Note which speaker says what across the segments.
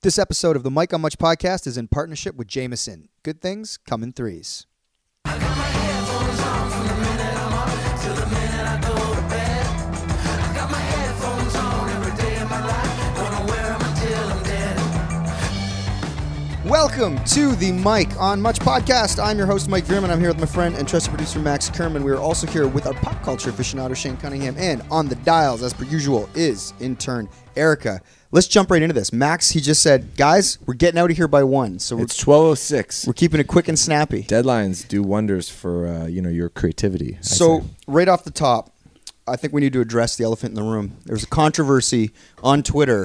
Speaker 1: This episode of the Mike on Much podcast is in partnership with Jameson. Good things come in threes.
Speaker 2: I got my headphones on from the minute I'm up till the minute I go to bed. I got my headphones on every day of my life. Gonna wear them until I'm dead.
Speaker 1: Welcome to the Mike on Much podcast. I'm your host, Mike Veerman. I'm here with my friend and trusted producer, Max Kerman. We are also here with our pop culture aficionado, Shane Cunningham. And on the dials, as per usual, is intern Erica. Let's jump right into this. Max, he just said, guys, we're getting out of here by 1. So
Speaker 3: it's 12:06.
Speaker 1: We're keeping it quick and snappy.
Speaker 3: Deadlines do wonders for your creativity.
Speaker 1: So right off the top, I think we need to address the elephant in the room. There was a controversy on Twitter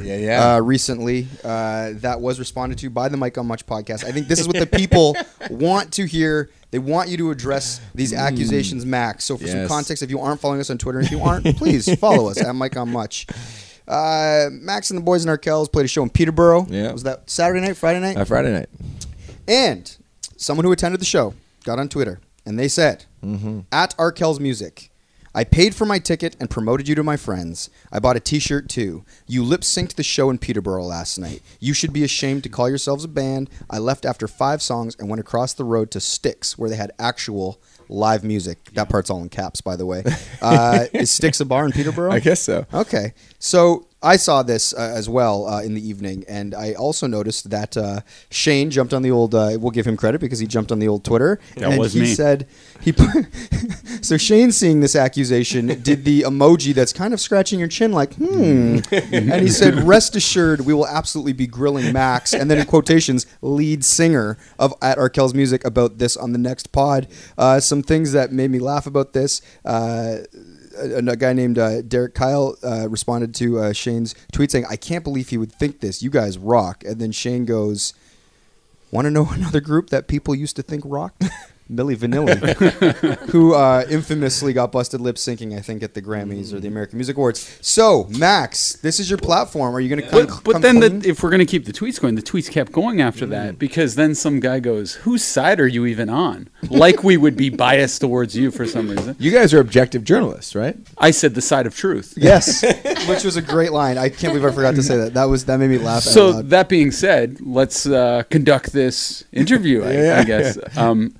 Speaker 1: recently that was responded to by the Mike on Much podcast. I think this is what the people want to hear. They want you to address these accusations, Max. So for some context, if you aren't following us on Twitter, if you aren't, please follow us at Mike on Much. Max and the boys in Arkells played a show in Peterborough. Yeah. Was that Saturday night, Friday night?
Speaker 3: Friday night.
Speaker 1: And someone who attended the show got on Twitter, and they said, at Arkells Music, I paid for my ticket and promoted you to my friends. I bought a t-shirt too. You lip-synced the show in Peterborough last night. You should be ashamed to call yourselves a band. I left after 5 songs and went across the road to Styx, where they had actual live music. That part's all in caps, by the way. Is Styx a bar in Peterborough?
Speaker 3: I guess so.
Speaker 1: Okay. So I saw this as well in the evening, and I also noticed that Shane jumped on the old, we'll give him credit because he jumped on the old Twitter.
Speaker 4: That was me.
Speaker 1: Said, so Shane, seeing this accusation, did the emoji that's kind of scratching your chin like, and he said, rest assured, we will absolutely be grilling Max, and then in quotations, lead singer of at Arkells Music about this on the next pod. Some things that made me laugh about this. A guy named Derek Kyle responded to Shane's tweet saying, I can't believe he would think this. You guys rock. And then Shane goes, want to know another group that people used to think rocked? Milli Vanilli, who infamously got busted lip syncing, I think, at the Grammys or the American Music Awards. So, Max, this is your platform. Are you going to come
Speaker 4: But then if we're going to keep the tweets going, the tweets kept going after that, because then some guy goes, whose side are you even on? Like we would be biased towards you for some reason.
Speaker 3: You guys are objective journalists, right?
Speaker 4: I said the side of truth.
Speaker 1: Yes, which was a great line. I can't believe I forgot to say that. That made me laugh out
Speaker 4: So,
Speaker 1: loud.
Speaker 4: that being said, let's conduct this interview, I guess.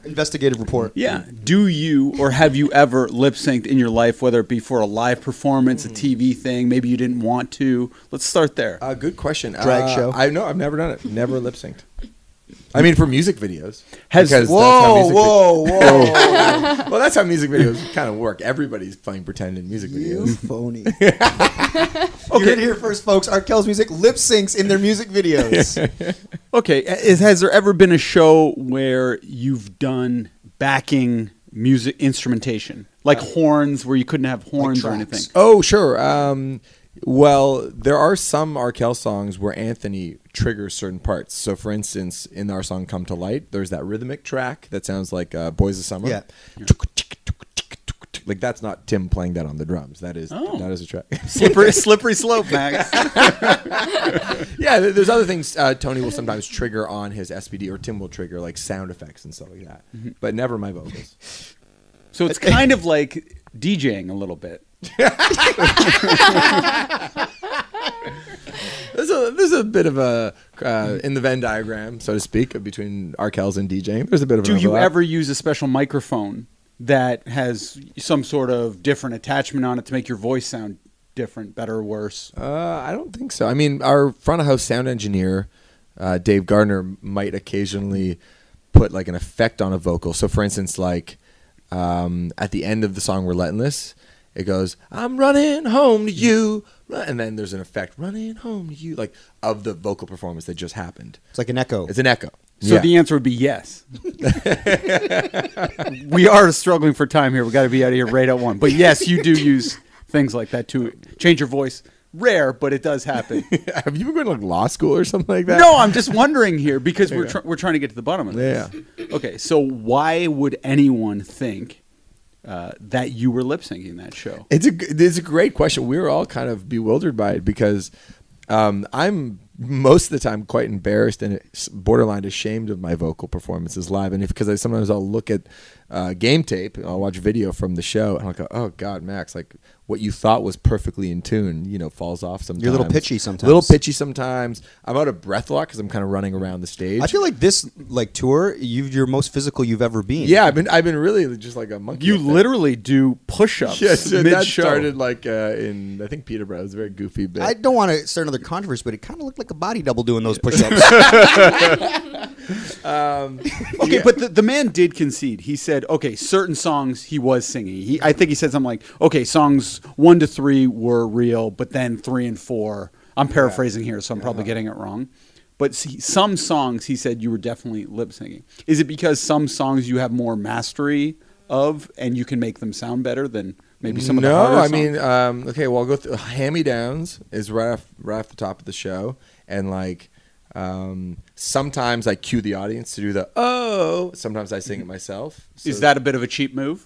Speaker 1: Investigative report.
Speaker 4: Yeah. Do you or have you ever lip synced in your life, whether it be for a live performance, a TV thing, maybe you didn't want to? Let's start there.
Speaker 3: Good question.
Speaker 1: Drag show?
Speaker 3: I've never done it. Never lip synced. I mean, for music videos.
Speaker 1: Whoa.
Speaker 3: Well, that's how music videos kind of work. Everybody's playing pretend in music videos.
Speaker 1: You phony. You heard it here first, folks. Arkells Music lip syncs in their music videos.
Speaker 4: Okay. Has there ever been a show where you've done backing music instrumentation? Like horns, where you couldn't have horns or anything?
Speaker 3: Oh, sure. Well, there are some Arkells songs where Anthony triggers certain parts. So, for instance, in our song "Come to Light," there's that rhythmic track that sounds like "Boys of Summer."
Speaker 1: Yeah.
Speaker 3: Like that's not Tim playing that on the drums. That is a track.
Speaker 4: Slippery slope, Max.
Speaker 3: Yeah, there's other things Tony will sometimes trigger on his SPD, or Tim will trigger like sound effects and stuff like that. But never my vocals.
Speaker 4: So it's kind of like DJing a little bit.
Speaker 3: There's a bit of a in the Venn diagram, so to speak, between Arkells and DJing. There's a bit of.
Speaker 4: Do you ever use a special microphone that has some sort of different attachment on it to make your voice sound different, better or worse?
Speaker 3: I don't think so. I mean, our front of house sound engineer, Dave Gardner, might occasionally put like an effect on a vocal. So, for instance, like at the end of the song "Relentless," it goes, "I'm running home to you," and then there's an effect, "running home to you," like of the vocal performance that just happened.
Speaker 1: It's like an echo.
Speaker 3: It's an echo.
Speaker 4: So the answer would be yes. We are struggling for time here. We got to be out of here right at 1. But yes, you do use things like that to change your voice. Rare, but it does happen.
Speaker 3: Have you been going to like law school or something like that?
Speaker 4: No, I'm just wondering here because we're trying to get to the bottom of this.
Speaker 3: Yeah.
Speaker 4: Okay, so why would anyone think that you were lip syncing that show?
Speaker 3: It's a great question. We were all kind of bewildered by it because I'm most of the time quite embarrassed and borderline ashamed of my vocal performances live, and because sometimes I'll look at game tape. I'll watch video from the show, and I'll go, "Oh God, Max! Like what you thought was perfectly in tune, falls off sometimes.
Speaker 1: You're a little pitchy sometimes.
Speaker 3: Little pitchy sometimes. I'm out of breath a lot because I'm kind of running around the stage.
Speaker 1: I feel like this tour, you're most physical you've ever been.
Speaker 3: Yeah, I've been really just like a monkey.
Speaker 4: You literally do push-ups
Speaker 3: Yes,
Speaker 4: mid-show.
Speaker 3: that started like in I think Peterborough. It was a very goofy bit.
Speaker 1: I don't want to start another controversy, but it kind of looked like a body double doing those push-ups.
Speaker 4: Okay, but the man did concede. He said, okay, certain songs he was singing. I think he said something like, okay, songs 1 to 3 were real, but then 3 and 4. I'm paraphrasing here, so I'm probably getting it wrong. But some songs he said you were definitely lip syncing. Is it because some songs you have more mastery of and you can make them sound better than maybe some of the harder songs?
Speaker 3: I mean, okay, well, I'll go through. Hand-Me-Downs is right off the top of the show, and like sometimes I cue the audience to do the oh. Sometimes I sing it myself. So
Speaker 4: Is that a bit of a cheap move?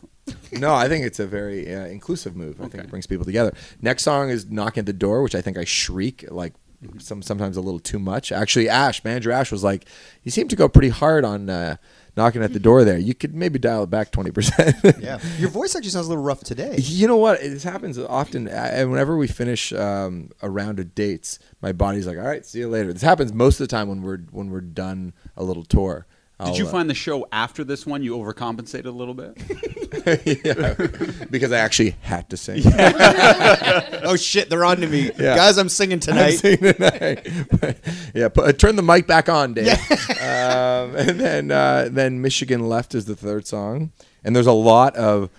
Speaker 3: No, I think it's a very inclusive move. I think it brings people together. Next song is Knocking at the Door, which I think I shriek like sometimes a little too much. Actually, Manager Ash was like, you seem to go pretty hard on knocking at the door there. You could maybe dial it back 20%.
Speaker 1: Yeah, your voice actually sounds a little rough today.
Speaker 3: You know what? This happens often. And whenever we finish a round of dates, my body's like, all right, see you later. This happens most of the time when we're done a little tour.
Speaker 4: Did you find the show after this one you overcompensated a little bit?
Speaker 3: Yeah, because I actually had to sing.
Speaker 1: Oh shit, they're on to me, guys. I'm singing tonight.
Speaker 3: I'm singing tonight. Yeah, turn the mic back on, Dave. And then Michigan Left is the third song, and there's a lot of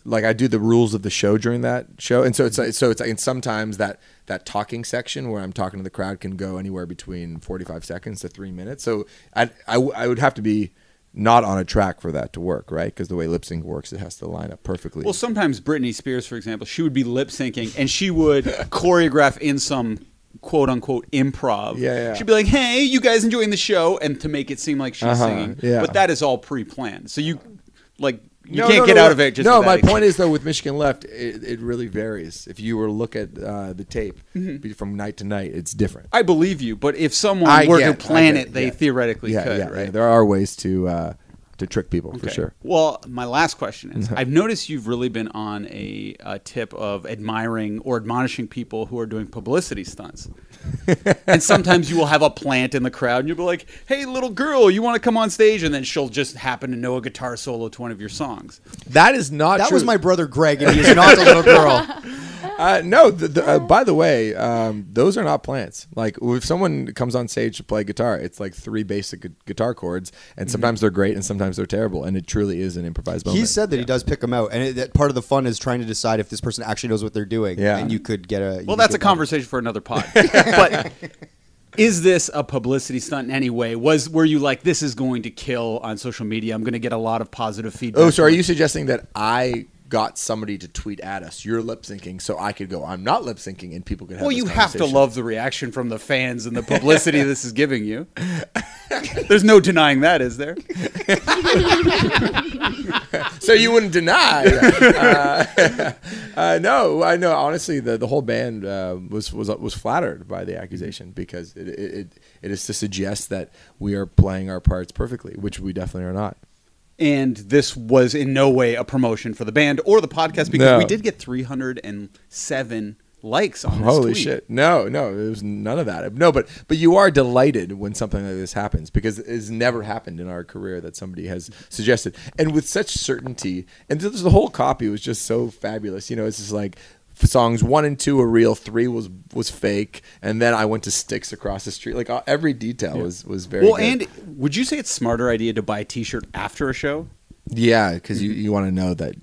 Speaker 3: like I do the rules of the show during that show, and so it's like, and sometimes that talking section where I'm talking to the crowd can go anywhere between 45 seconds to 3 minutes. So I would have to be not on a track for that to work, right? Because the way lip sync works, it has to line up perfectly.
Speaker 4: Well, sometimes Britney Spears, for example, she would be lip syncing and she would choreograph in some quote unquote improv.
Speaker 3: Yeah.
Speaker 4: She'd be like, "Hey, you guys enjoying the show?" And to make it seem like she's singing.
Speaker 3: Yeah.
Speaker 4: But that is all pre-planned. So you can't get out of it just
Speaker 3: no,
Speaker 4: with
Speaker 3: my
Speaker 4: that.
Speaker 3: point is, though, with Michigan Left, it really varies. If you were to look at the tape from night to night, it's different.
Speaker 4: I believe you, but if someone were to plan it, they theoretically could, right?
Speaker 3: Yeah. There are ways to trick people, for sure.
Speaker 4: Well, my last question is, I've noticed you've really been on a tip of admiring or admonishing people who are doing publicity stunts. And sometimes you will have a plant in the crowd and you'll be like, "Hey, little girl, you want to come on stage?" And then she'll just happen to know a guitar solo to one of your songs.
Speaker 3: That is not
Speaker 1: That
Speaker 3: true.
Speaker 1: was my brother Greg, and he is not a little girl.
Speaker 3: No, by the way, those are not plants. Like if someone comes on stage to play guitar, it's like 3 basic guitar chords, and sometimes they're great and sometimes they're terrible, and it truly is an improvised moment.
Speaker 1: He said that he does pick them out, and that part of the fun is trying to decide if this person actually knows what they're doing.
Speaker 3: Yeah.
Speaker 1: And you could get a.
Speaker 4: Well, that's a conversation for another pod. But is this a publicity stunt in any way? Were you like, this is going to kill on social media? I'm going to get a lot of positive feedback.
Speaker 3: Oh, so are you suggesting that I got somebody to tweet at us, "You're lip syncing," so I could go, "I'm not lip syncing," and people could have
Speaker 4: Well,
Speaker 3: this
Speaker 4: you have to
Speaker 3: conversation?
Speaker 4: love the reaction from the fans and the publicity this is giving you. There's no denying that, is there?
Speaker 3: So you wouldn't deny? No, I know. Honestly, the whole band was flattered by the accusation because it is to suggest that we are playing our parts perfectly, which we definitely are not.
Speaker 4: And this was in no way a promotion for the band or the podcast because we did get 307 likes on this
Speaker 3: Holy
Speaker 4: tweet.
Speaker 3: shit. No, it was none of that. No, but you are delighted when something like this happens because it's never happened in our career that somebody has suggested. And with such certainty, and the whole copy was just so fabulous. It's just like songs 1 and 2 are real, 3 was fake, and then I went to Sticks across the street. Like very detail was very
Speaker 4: Well,
Speaker 3: good.
Speaker 4: and would you say it's a smarter idea to buy a T-shirt after a show?
Speaker 3: Yeah, because you want to know that,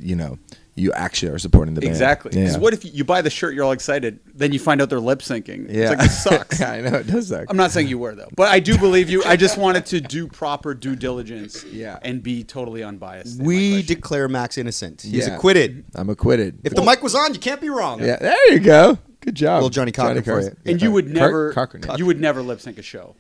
Speaker 3: you actually are supporting the band.
Speaker 4: Exactly. Because
Speaker 3: Yeah.
Speaker 4: what if you buy the shirt, you're all excited, then you find out they're lip syncing?
Speaker 3: Yeah.
Speaker 4: It's like, this sucks.
Speaker 3: I know, it does suck.
Speaker 4: I'm not saying you were, though. But I do believe you. I just wanted to do proper due diligence and be totally unbiased. in my
Speaker 1: We
Speaker 4: question.
Speaker 1: declare Max innocent. He's
Speaker 3: Yeah.
Speaker 1: acquitted.
Speaker 3: I'm acquitted.
Speaker 1: If the mic was on, you can't be wrong.
Speaker 3: Yeah, there you go. Good job.
Speaker 1: Little Johnny Cochran for you.
Speaker 4: And you would never
Speaker 3: Cochran.
Speaker 4: you would never lip sync a show.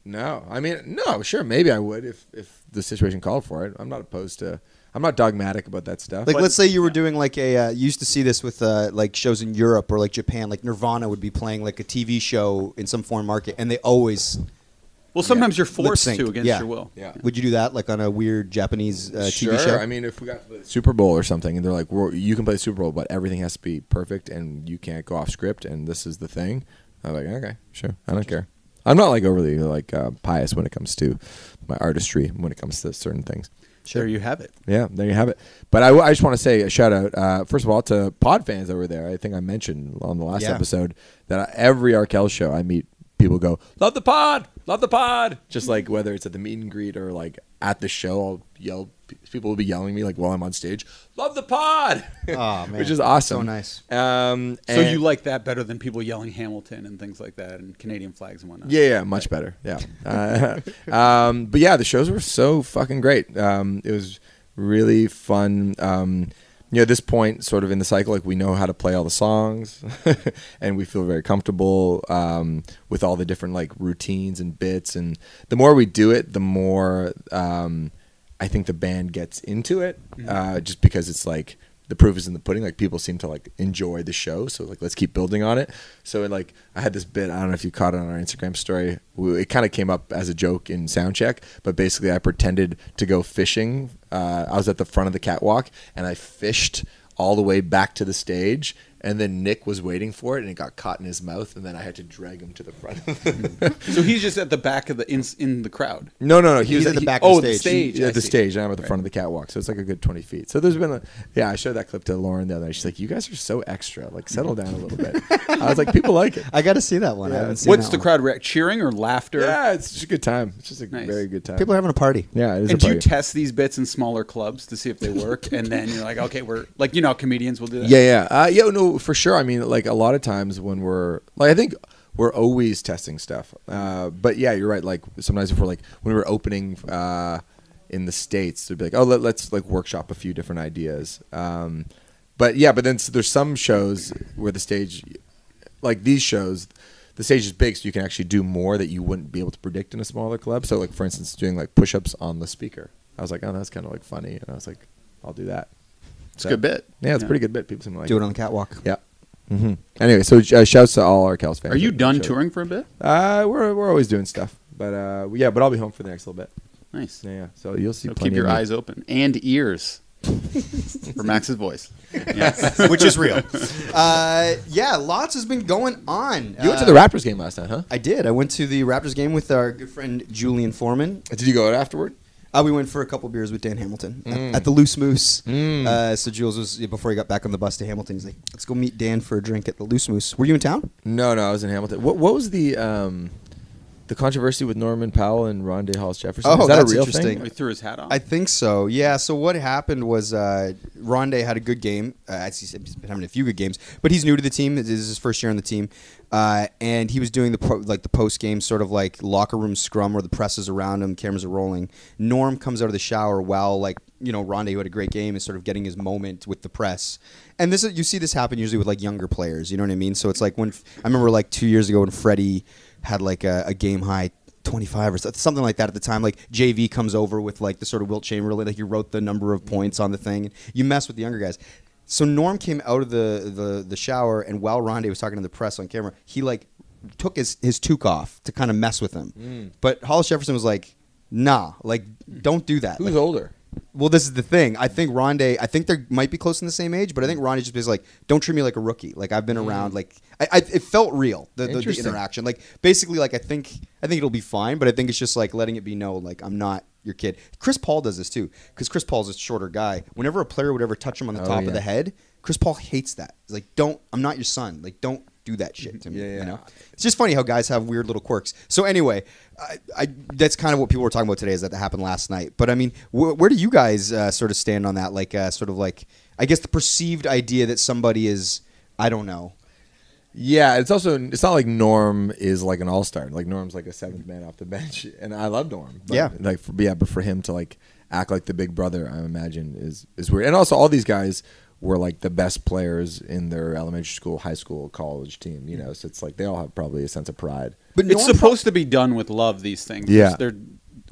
Speaker 3: No, I mean, no, sure, maybe I would if the situation called for it. I'm not opposed to. I'm not dogmatic about that stuff.
Speaker 1: Like, let's say you were doing like a. You used to see this with like shows in Europe or like Japan. Like Nirvana would be playing like a TV show in some foreign market, and they always
Speaker 4: Well, sometimes you're forced
Speaker 1: Lip-sync.
Speaker 4: to against
Speaker 1: Yeah.
Speaker 4: your will.
Speaker 3: Yeah.
Speaker 1: Would you do that like on a weird Japanese
Speaker 3: Sure.
Speaker 1: TV show?
Speaker 3: I mean, if we got to play the Super Bowl or something, and they're like, you can play the Super Bowl, but everything has to be perfect, and you can't go off script, and this is the thing. I'm like, okay, sure, I don't care. I'm not like overly like pious when it comes to my artistry, when it comes to certain things.
Speaker 4: There you have it.
Speaker 3: Yeah, there you have it. But I just want to say a shout out, first of all, to pod fans over there. I think I mentioned on the last episode that every Arkells show I meet, people go, love the pod, love the pod. Just like whether it's at the meet and greet or like at the show, I'll yell. People will be yelling me like while I'm on stage, love the pod.
Speaker 1: Oh, man.
Speaker 3: Which is awesome.
Speaker 1: So nice.
Speaker 4: So you like that better than people yelling Hamilton and things like that and Canadian flags and whatnot?
Speaker 3: Yeah, much better. Yeah. But yeah, the shows were so fucking great. It was really fun. At this point, sort of in the cycle, like we know how to play all the songs, and we feel very comfortable with all the different like routines and bits. And the more we do it, the more I think the band gets into it. Just because it's like the proof is in the pudding. Like people seem to like enjoy the show, so like let's keep building on it. So like I had this bit. I don't know if you caught it on our Instagram story. It kind of came up as a joke in soundcheck, but basically I pretended to go fishing. I was at the front of the catwalk and I fished all the way back to the stage. And then Nick was waiting for it, and it got caught in his mouth, and then I had to drag him to the front.
Speaker 4: So he's just at the back of the in the crowd.
Speaker 3: No. He was
Speaker 1: at the back
Speaker 4: Oh,
Speaker 1: of
Speaker 4: the
Speaker 1: the stage.
Speaker 4: stage.
Speaker 3: At the stage, and I'm at the front of the catwalk, so it's like a good 20 feet. So there's been I showed that clip to Lauren the other night. She's like, "You guys are so extra. Like, settle down a little bit." I was like, "People like it."
Speaker 1: I got to see that one. I
Speaker 3: Yeah.
Speaker 1: haven't seen
Speaker 4: What's
Speaker 1: that
Speaker 4: the
Speaker 1: one.
Speaker 4: crowd react? Cheering or laughter?
Speaker 3: Yeah, it's just a good time. It's just a
Speaker 4: Nice.
Speaker 3: very good time.
Speaker 1: People are having a party.
Speaker 3: Yeah, it is
Speaker 4: And
Speaker 3: a
Speaker 4: do you
Speaker 3: party.
Speaker 4: test these bits in smaller clubs to see if they work? And then you're like, okay, we're like, comedians will do that.
Speaker 3: Yeah, no, for sure. I mean, like a lot of times when we're like, I think we're always testing stuff. But yeah, you're right. Like sometimes if we're like when we were opening in the States, they'd be like, oh, let's like workshop a few different ideas. But then there's some shows where the stage, like these shows, the stage is big, so you can actually do more that you wouldn't be able to predict in a smaller club. So like for instance, doing like push-ups on the speaker. I was like, oh, that's kind of like funny, and I was like, I'll do that.
Speaker 4: It's a good bit.
Speaker 3: Yeah, it's a pretty good bit. People seem to like
Speaker 1: Do it on the catwalk.
Speaker 3: Yeah. Anyway, so shouts to all Arkells fans.
Speaker 4: Are you done
Speaker 3: Show.
Speaker 4: touring for a bit?
Speaker 3: We're always doing stuff, but but I'll be home for the next little bit.
Speaker 4: Nice.
Speaker 3: Yeah. So you'll see.
Speaker 4: So
Speaker 3: plenty
Speaker 4: keep your
Speaker 3: of me.
Speaker 4: eyes open and ears for Max's voice.
Speaker 1: Which is real. Lots has been going on.
Speaker 3: You went to the Raptors game last night, huh?
Speaker 1: I did. I went to the Raptors game with our good friend Julian Foreman.
Speaker 3: Did you go out afterward?
Speaker 1: We went for a couple beers with Dan Hamilton at the Loose Moose. So Jules was, before he got back on the bus to Hamilton, he's like, let's go meet Dan for a drink at the Loose Moose. Were you in town?
Speaker 3: No, I was in Hamilton. What was the controversy with Norman Powell and Rondé Hollis Jefferson?
Speaker 1: Oh,
Speaker 3: Is that
Speaker 1: that's
Speaker 3: a real
Speaker 1: interesting.
Speaker 3: thing?
Speaker 4: He threw his hat on.
Speaker 1: I think so. Yeah. So what happened was Rondé had a good game. As he said, he's been having a few good games, but he's new to the team. This is his first year on the team, and he was doing the post game sort of like locker room scrum where the press is around him, cameras are rolling. Norm comes out of the shower while Rondé, who had a great game, is sort of getting his moment with the press. And you see this happen usually with like younger players. You know what I mean? So it's like when I remember like 2 years ago when Freddie had like a game high 25 or something like that at the time. Like JV comes over with like the sort of Wilt Chamberlain, like he wrote the number of points on the thing. You mess with the younger guys. So Norm came out of the shower, and while Rondé was talking to the press on camera, he like took his toque off to kind of mess with him. But Hollis Jefferson was like, nah, like don't do that.
Speaker 3: Who's
Speaker 1: Like,
Speaker 3: older?
Speaker 1: well, this is the thing. I think they might be close in the same age, but I think Rondé just was like, don't treat me like a rookie. Like I've been around. Like it felt real, the
Speaker 3: Interesting.
Speaker 1: interaction. Like basically, like I think it'll be fine, but I think it's just like letting it be known, like I'm not your kid. Chris Paul does this too, because Chris Paul's a shorter guy. Whenever a player would ever touch him on the top of the head, Chris Paul hates that. He's like, I'm not your son. Like don't do that shit to me.
Speaker 3: Yeah.
Speaker 1: You know? It's just funny how guys have weird little quirks. So anyway, that's kind of what people were talking about today, is that happened last night. But I mean, where do you guys sort of stand on that? Like sort of like, I guess the perceived idea that somebody is, I don't know.
Speaker 3: Yeah, it's not like Norm is like an all-star. Like Norm's like a seventh man off the bench, and I love Norm. But but for him to like act like the big brother, I imagine is weird. And also all these guys were like the best players in their elementary school, high school, college team, so it's like they all have probably a sense of pride.
Speaker 4: But it's supposed to be done with love, these things.
Speaker 3: Yeah.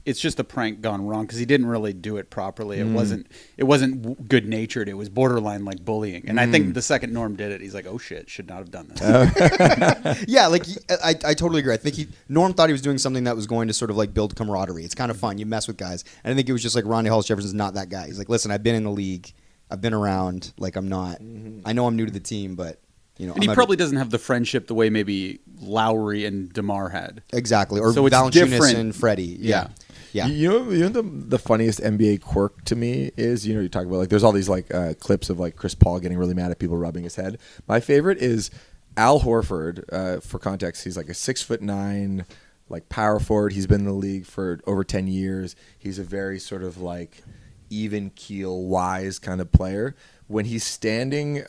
Speaker 4: it's just a prank gone wrong because he didn't really do it properly. It wasn't good natured. It was borderline like bullying. And I think the second Norm did it, he's like, oh shit, should not have done this.
Speaker 1: Yeah, like I totally agree. I think Norm thought he was doing something that was going to sort of like build camaraderie. It's kind of fun. You mess with guys, and I think it was just like Ronnie Hollis Jefferson's not that guy. He's like, listen, I've been in the league, I've been around. Like I'm not. I know I'm new to the team, but you know,
Speaker 4: And he probably doesn't have the friendship the way maybe Lowry and DeMar had.
Speaker 1: exactly, or
Speaker 4: So it's
Speaker 1: Valanciunas
Speaker 4: different.
Speaker 1: and Freddie. Yeah.
Speaker 3: You know the funniest NBA quirk to me is, you know, you talk about like there's all these like clips of like Chris Paul getting really mad at people rubbing his head. My favorite is Al Horford. For context, he's like a 6'9" like power forward. He's been in the league for over 10 years. He's a very sort of like even keel, wise kind of player. When he's standing,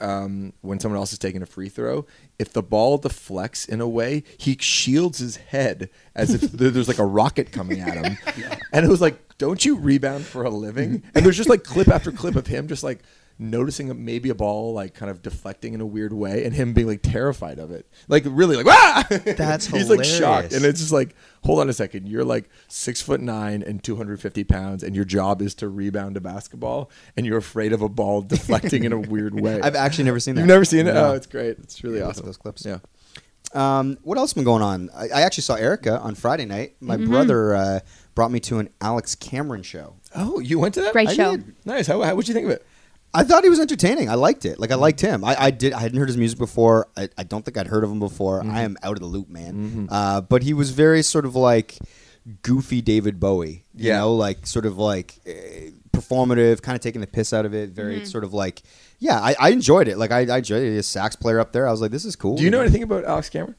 Speaker 3: when someone else is taking a free throw, if the ball deflects in a way, he shields his head as if there's like a rocket coming at him. And it was like, don't you rebound for a living? And there's just like clip after clip of him just like noticing maybe a ball like kind of deflecting in a weird way and him being like terrified of it. Like really like, ah!
Speaker 1: That's
Speaker 3: He's like
Speaker 1: hilarious.
Speaker 3: shocked. And it's just like, hold on a second. You're like 6'9" and 250 pounds and your job is to rebound a basketball and you're afraid of a ball deflecting in a weird way.
Speaker 1: I've actually never seen that.
Speaker 3: You've never seen it?
Speaker 1: No.
Speaker 3: Oh, it's great. It's really
Speaker 1: Yeah,
Speaker 3: awesome.
Speaker 1: those clips.
Speaker 3: Yeah.
Speaker 1: What else been going on? I actually saw Erica on Friday night. My brother brought me to an Alex Cameron show.
Speaker 3: Oh, you went to that?
Speaker 5: Great
Speaker 1: I
Speaker 5: show.
Speaker 1: did.
Speaker 3: Nice. What'd you think of it?
Speaker 1: I thought he was entertaining. I liked it. Like I liked him. I hadn't heard his music before. I don't think I'd heard of him before. I am out of the loop, man. But he was very sort of like goofy David Bowie. You know, like sort of like performative, kind of taking the piss out of it. Very sort of like, yeah, I enjoyed it. Like I enjoyed it. His sax player up there. I was like, this is cool.
Speaker 3: Do you know anything about Alex Cameron?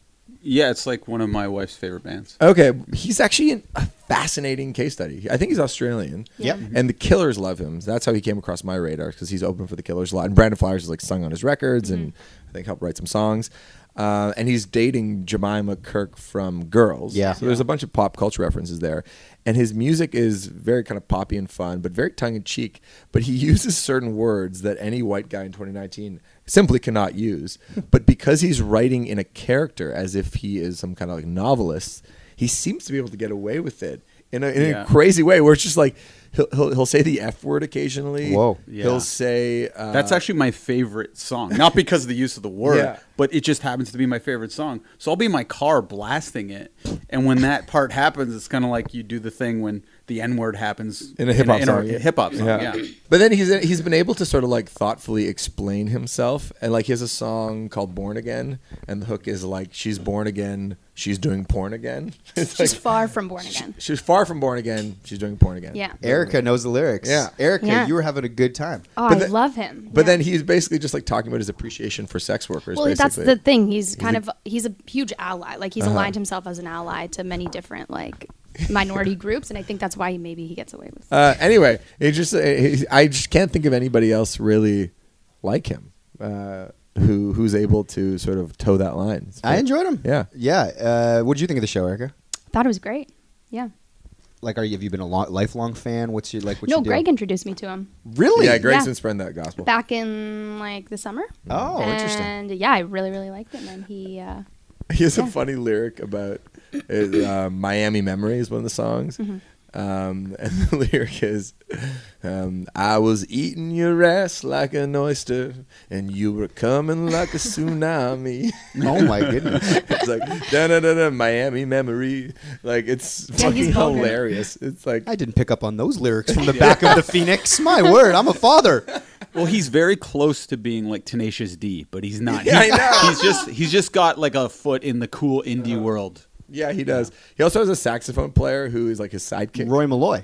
Speaker 4: Yeah, it's like one of my wife's favorite bands.
Speaker 3: Okay, he's actually a fascinating case study. I think he's Australian.
Speaker 1: Yep.
Speaker 3: And the Killers love him. That's how he came across my radar because he's open for the Killers a lot. And Brandon Flowers has like sung on his records and I think helped write some songs. And he's dating Jemima Kirk from Girls.
Speaker 1: Yeah.
Speaker 3: So there's a bunch of pop culture references there. And his music is very kind of poppy and fun, but very tongue-in-cheek. But he uses certain words that any white guy in 2019 simply cannot use. But because he's writing in a character as if he is some kind of like novelist, he seems to be able to get away with it in a crazy way where it's just like he'll say the F word occasionally.
Speaker 1: Whoa.
Speaker 4: Yeah.
Speaker 3: He'll say...
Speaker 4: That's actually my favorite song. Not because of the use of the word, but it just happens to be my favorite song. So I'll be in my car blasting it. And when that part happens, it's kind of like you do the thing when the N-word happens
Speaker 3: in a hip-hop song.
Speaker 4: Hip-hop song, yeah.
Speaker 3: But then he's been able to sort of like thoughtfully explain himself. And like he has a song called Born Again. And the hook is like, she's born again, she's doing porn again. It's
Speaker 5: She's
Speaker 3: like,
Speaker 5: far from born again.
Speaker 3: she's far from born again, she's doing porn again.
Speaker 5: Yeah.
Speaker 1: Erica knows the lyrics.
Speaker 3: Yeah.
Speaker 1: Erica,
Speaker 5: Yeah.
Speaker 1: you were having a good time.
Speaker 5: Oh,
Speaker 3: But
Speaker 5: I love him.
Speaker 3: But
Speaker 5: Yeah.
Speaker 3: then he's basically just like talking about his appreciation for sex workers.
Speaker 5: Well,
Speaker 3: basically.
Speaker 5: that's the thing. He's a huge ally. Like he's aligned himself as an ally to many different like minority groups, and I think that's why maybe he gets away with it.
Speaker 3: Anyway, I just can't think of anybody else really like him who's able to sort of toe that line.
Speaker 1: I enjoyed him.
Speaker 3: Yeah.
Speaker 1: Yeah. What did you think of the show, Erica?
Speaker 5: Thought it was great. Yeah.
Speaker 1: Like, have you been a lifelong fan? What's your like? What's
Speaker 5: No,
Speaker 1: your deal?
Speaker 5: Greg introduced me to him
Speaker 1: Really?
Speaker 3: Yeah, Greg's
Speaker 5: Yeah.
Speaker 3: been spreading that gospel.
Speaker 5: back in like the summer.
Speaker 1: Oh, interesting.
Speaker 5: And yeah, I really, really liked him, and he.
Speaker 3: He has a
Speaker 5: Yeah.
Speaker 3: funny lyric about Miami Memory is one of the songs. And the lyric is, I was eating your ass like an oyster, and you were coming like a tsunami.
Speaker 1: Oh my goodness.
Speaker 3: It's like, da-da-da-da, Miami Memory. Like, it's
Speaker 5: Yeah, he's
Speaker 3: fucking
Speaker 5: vulgar.
Speaker 3: hilarious. It's like,
Speaker 1: I didn't pick up on those lyrics from the back of the Phoenix. My word, I'm a father.
Speaker 4: Well, he's very close to being like Tenacious D, but he's not.
Speaker 3: Yeah, I know.
Speaker 4: He's just got like a foot in the cool indie world.
Speaker 3: yeah, he does. He also has a saxophone player who is like his sidekick.
Speaker 1: Roy Malloy.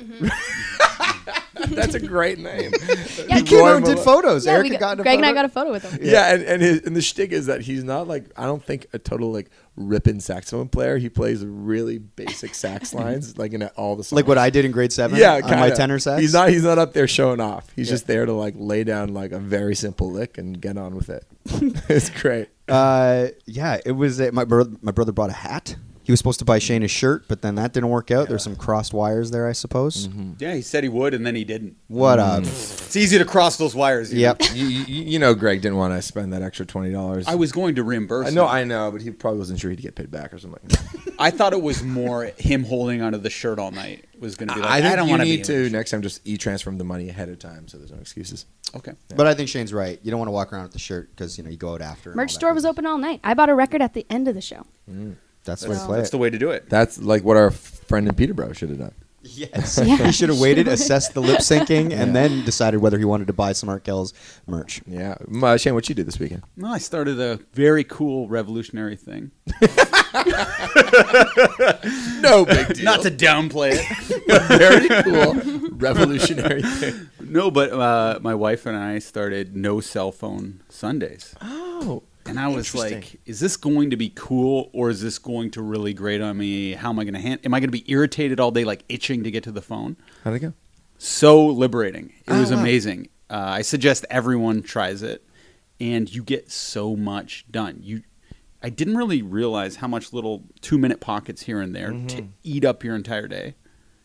Speaker 3: That's a great name.
Speaker 5: Yeah,
Speaker 1: He came
Speaker 3: Roy
Speaker 1: out and did
Speaker 3: Malloy.
Speaker 1: photos.
Speaker 5: Yeah,
Speaker 1: Erica got a
Speaker 5: Greg and I
Speaker 1: photo.
Speaker 5: got a photo with him.
Speaker 3: Yeah, and the shtick is that he's not like, I don't think a total like ripping saxophone player. He plays really basic sax lines like in all the songs.
Speaker 1: Like what I did in grade 7
Speaker 3: yeah,
Speaker 1: on
Speaker 3: kinda.
Speaker 1: my tenor sax.
Speaker 3: He's not up there showing off. He's just there to like lay down like a very simple lick and get on with it. It's great.
Speaker 1: Yeah, it was my brother brought a hat. He was supposed to buy Shane a shirt, but then that didn't work out. There's some crossed wires there, I suppose.
Speaker 4: Yeah, he said he would, and then he didn't.
Speaker 1: What a...
Speaker 4: It's easy to cross those wires.
Speaker 1: Yep.
Speaker 3: You know, Greg didn't want to spend that extra $20.
Speaker 4: I was going to reimburse him.
Speaker 3: I know, but he probably wasn't sure he'd get paid back or something.
Speaker 4: I thought it was more him holding onto the shirt all night was going to be like,
Speaker 3: I think
Speaker 4: don't
Speaker 3: you
Speaker 4: want
Speaker 3: need to next time just e-transfer him the money ahead of time so there's no excuses.
Speaker 4: Okay.
Speaker 1: But I think Shane's right. You don't want to walk around with the shirt because, you go out after. and all
Speaker 5: Merch
Speaker 1: that
Speaker 5: store was
Speaker 1: business.
Speaker 5: open all night. I bought a record at the end of the show.
Speaker 1: That's the way to play
Speaker 4: That's
Speaker 1: it.
Speaker 4: the way to do it.
Speaker 3: That's like what our friend in Peterborough should have done.
Speaker 1: Yes.
Speaker 5: Yeah.
Speaker 1: He should have waited, assessed the lip syncing, and then decided whether he wanted to buy some Arkells merch.
Speaker 3: Yeah. Shane, what you did this weekend?
Speaker 4: Well, I started a very cool revolutionary thing.
Speaker 3: No big deal.
Speaker 4: Not to downplay it.
Speaker 3: Very cool. Revolutionary thing.
Speaker 4: No, but my wife and I started no cell phone Sundays.
Speaker 3: Oh.
Speaker 4: And I was
Speaker 3: Interesting.
Speaker 4: like, is this going to be cool or is this going to really grate on me? How am I going to am I going to be irritated all day, like itching to get to the phone?
Speaker 3: How'd it go?
Speaker 4: So liberating. It was
Speaker 3: wow.
Speaker 4: amazing. I suggest everyone tries it, and you get so much done. I didn't really realize how much little 2-minute pockets here and there to eat up your entire day.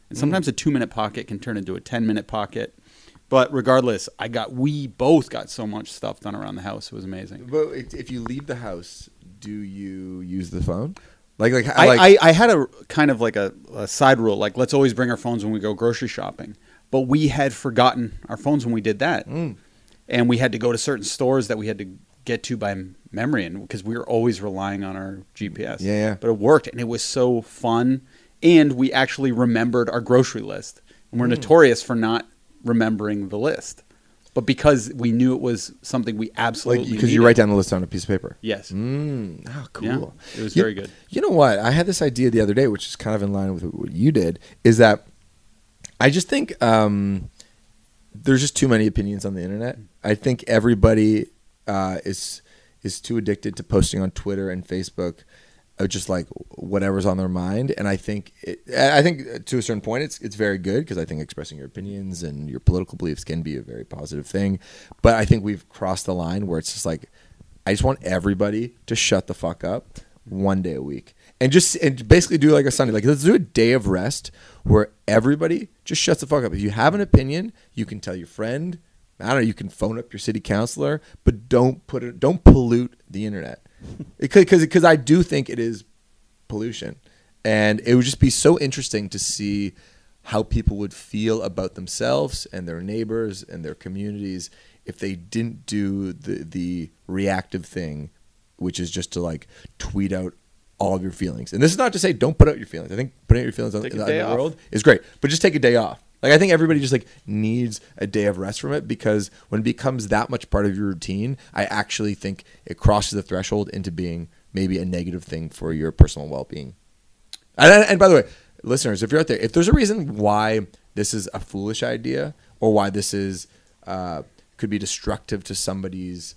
Speaker 4: And sometimes a 2-minute pocket can turn into a 10-minute pocket. But regardless, we both got so much stuff done around the house. It was amazing.
Speaker 3: But if you leave the house, do you use the phone? Like
Speaker 4: I had a kind of like a side rule, like let's always bring our phones when we go grocery shopping. But we had forgotten our phones when we did that. And we had to go to certain stores that we had to get to by memory, and because we were always relying on our GPS.
Speaker 3: Yeah.
Speaker 4: But it worked, and it was so fun. And we actually remembered our grocery list. And we're notorious for not remembering the list. But because we knew it was something we absolutely
Speaker 3: because you
Speaker 4: needed.
Speaker 3: write down the list on a piece of paper.
Speaker 4: Yes.
Speaker 3: Oh, cool.
Speaker 4: Yeah, it was very good.
Speaker 3: You know what? I had this idea the other day, which is kind of in line with what you did, is that I just think there's just too many opinions on the internet. I think everybody is too addicted to posting on Twitter and Facebook just like whatever's on their mind. And I think to a certain point it's very good because I think expressing your opinions and your political beliefs can be a very positive thing. But I think we've crossed the line where it's just like I just want everybody to shut the fuck up one day a week and basically do like a Sunday. Like let's do a day of rest where everybody just shuts the fuck up. If you have an opinion, you can tell your friend. I don't know. You can phone up your city councilor, but don't pollute the internet. Because I do think it is pollution, and it would just be so interesting to see how people would feel about themselves and their neighbors and their communities if they didn't do the reactive thing, which is just to like tweet out all of your feelings. And this is not to say don't put out your feelings. I think putting out your feelings out in the world is great, but just take a day off. Like I think everybody just like needs a day of rest from it because when it becomes that much part of your routine, I actually think it crosses the threshold into being maybe a negative thing for your personal well-being. And by the way, listeners, if you're out there, if there's a reason why this is a foolish idea or why this is could be destructive to somebody's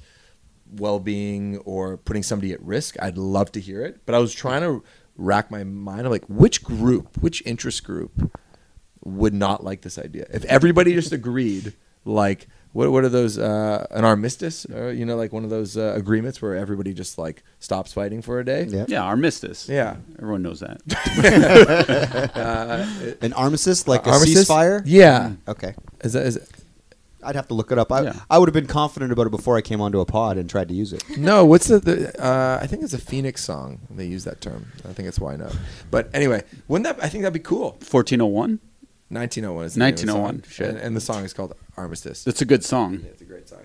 Speaker 3: well-being or putting somebody at risk, I'd love to hear it. But I was trying to rack my mind of like which interest group would not like this idea. If everybody just agreed, like what are those an armistice, like one of those agreements where everybody just like stops fighting for a day.
Speaker 4: Yeah, armistice.
Speaker 3: Yeah,
Speaker 4: everyone knows that.
Speaker 1: An armistice, like a
Speaker 3: armistice?
Speaker 1: ceasefire.
Speaker 3: Yeah.
Speaker 1: Okay.
Speaker 3: Is it?
Speaker 1: I'd have to look it up. I would have been confident about it before I came onto a pod and tried to use it.
Speaker 3: No, what's the I think it's a Phoenix song. They use that term. I think it's why not. But anyway, I think that'd be cool.
Speaker 4: 1401.
Speaker 3: 1901 is the name of the
Speaker 4: 1901.
Speaker 3: song.
Speaker 4: Shit.
Speaker 3: And the song is called Armistice.
Speaker 4: It's a good song.
Speaker 3: Yeah, it's a great song.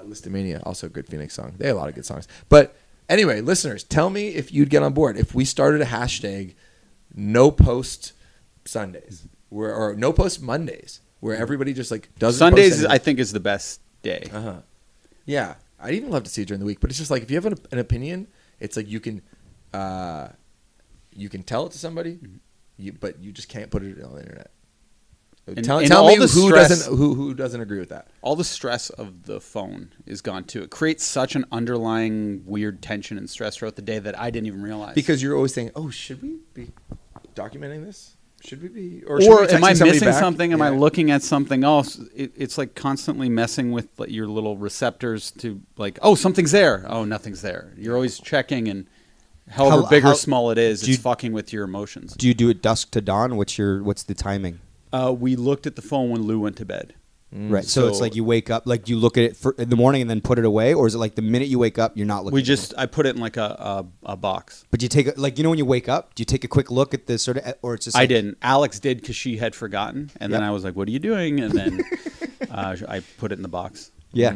Speaker 3: Listomania, also a good Phoenix song. They have a lot of good songs. But anyway, listeners, tell me if you'd get on board. If we started a hashtag, no post Sundays, or no post Mondays, where everybody just like doesn't post
Speaker 4: Sundays,
Speaker 3: anything.
Speaker 4: I think, is the best day.
Speaker 3: Yeah, I'd even love to see it during the week. But it's just like if you have an opinion, it's like you can tell it to somebody, but you just can't put it on the internet. Tell me who doesn't agree with that.
Speaker 4: All the stress of the phone is gone too. It creates such an underlying weird tension and stress throughout the day that I didn't even realize.
Speaker 3: Because you're always saying, "Oh, should we be documenting this? Should we be?
Speaker 4: Or
Speaker 3: should we be
Speaker 4: am I
Speaker 3: texting somebody
Speaker 4: missing
Speaker 3: back?"
Speaker 4: something? Am I
Speaker 3: Yeah.
Speaker 4: looking at something else? It's like constantly messing with like, your little receptors to like, oh, something's there. Oh, nothing's there. You're always checking, and However big
Speaker 1: how-
Speaker 4: or small it is,
Speaker 1: do
Speaker 4: it's
Speaker 1: you-
Speaker 4: fucking with your emotions.
Speaker 1: Do you do it dusk to dawn? What's the timing?
Speaker 4: We looked at the phone when Lou went to bed.
Speaker 1: Right. So it's
Speaker 4: So-
Speaker 1: like you wake up, like you look at it in the morning and then put it away, or is it like the minute you wake up, you're not looking?
Speaker 4: I put it in like a box.
Speaker 1: But you take when you wake up, do you take a quick look at this sort of, or it's just
Speaker 4: I
Speaker 1: like,
Speaker 4: didn't. Alex did because she had forgotten, and then
Speaker 1: Yep.
Speaker 4: I was like, "What are you doing?" And then I put it in the box.
Speaker 1: Yeah.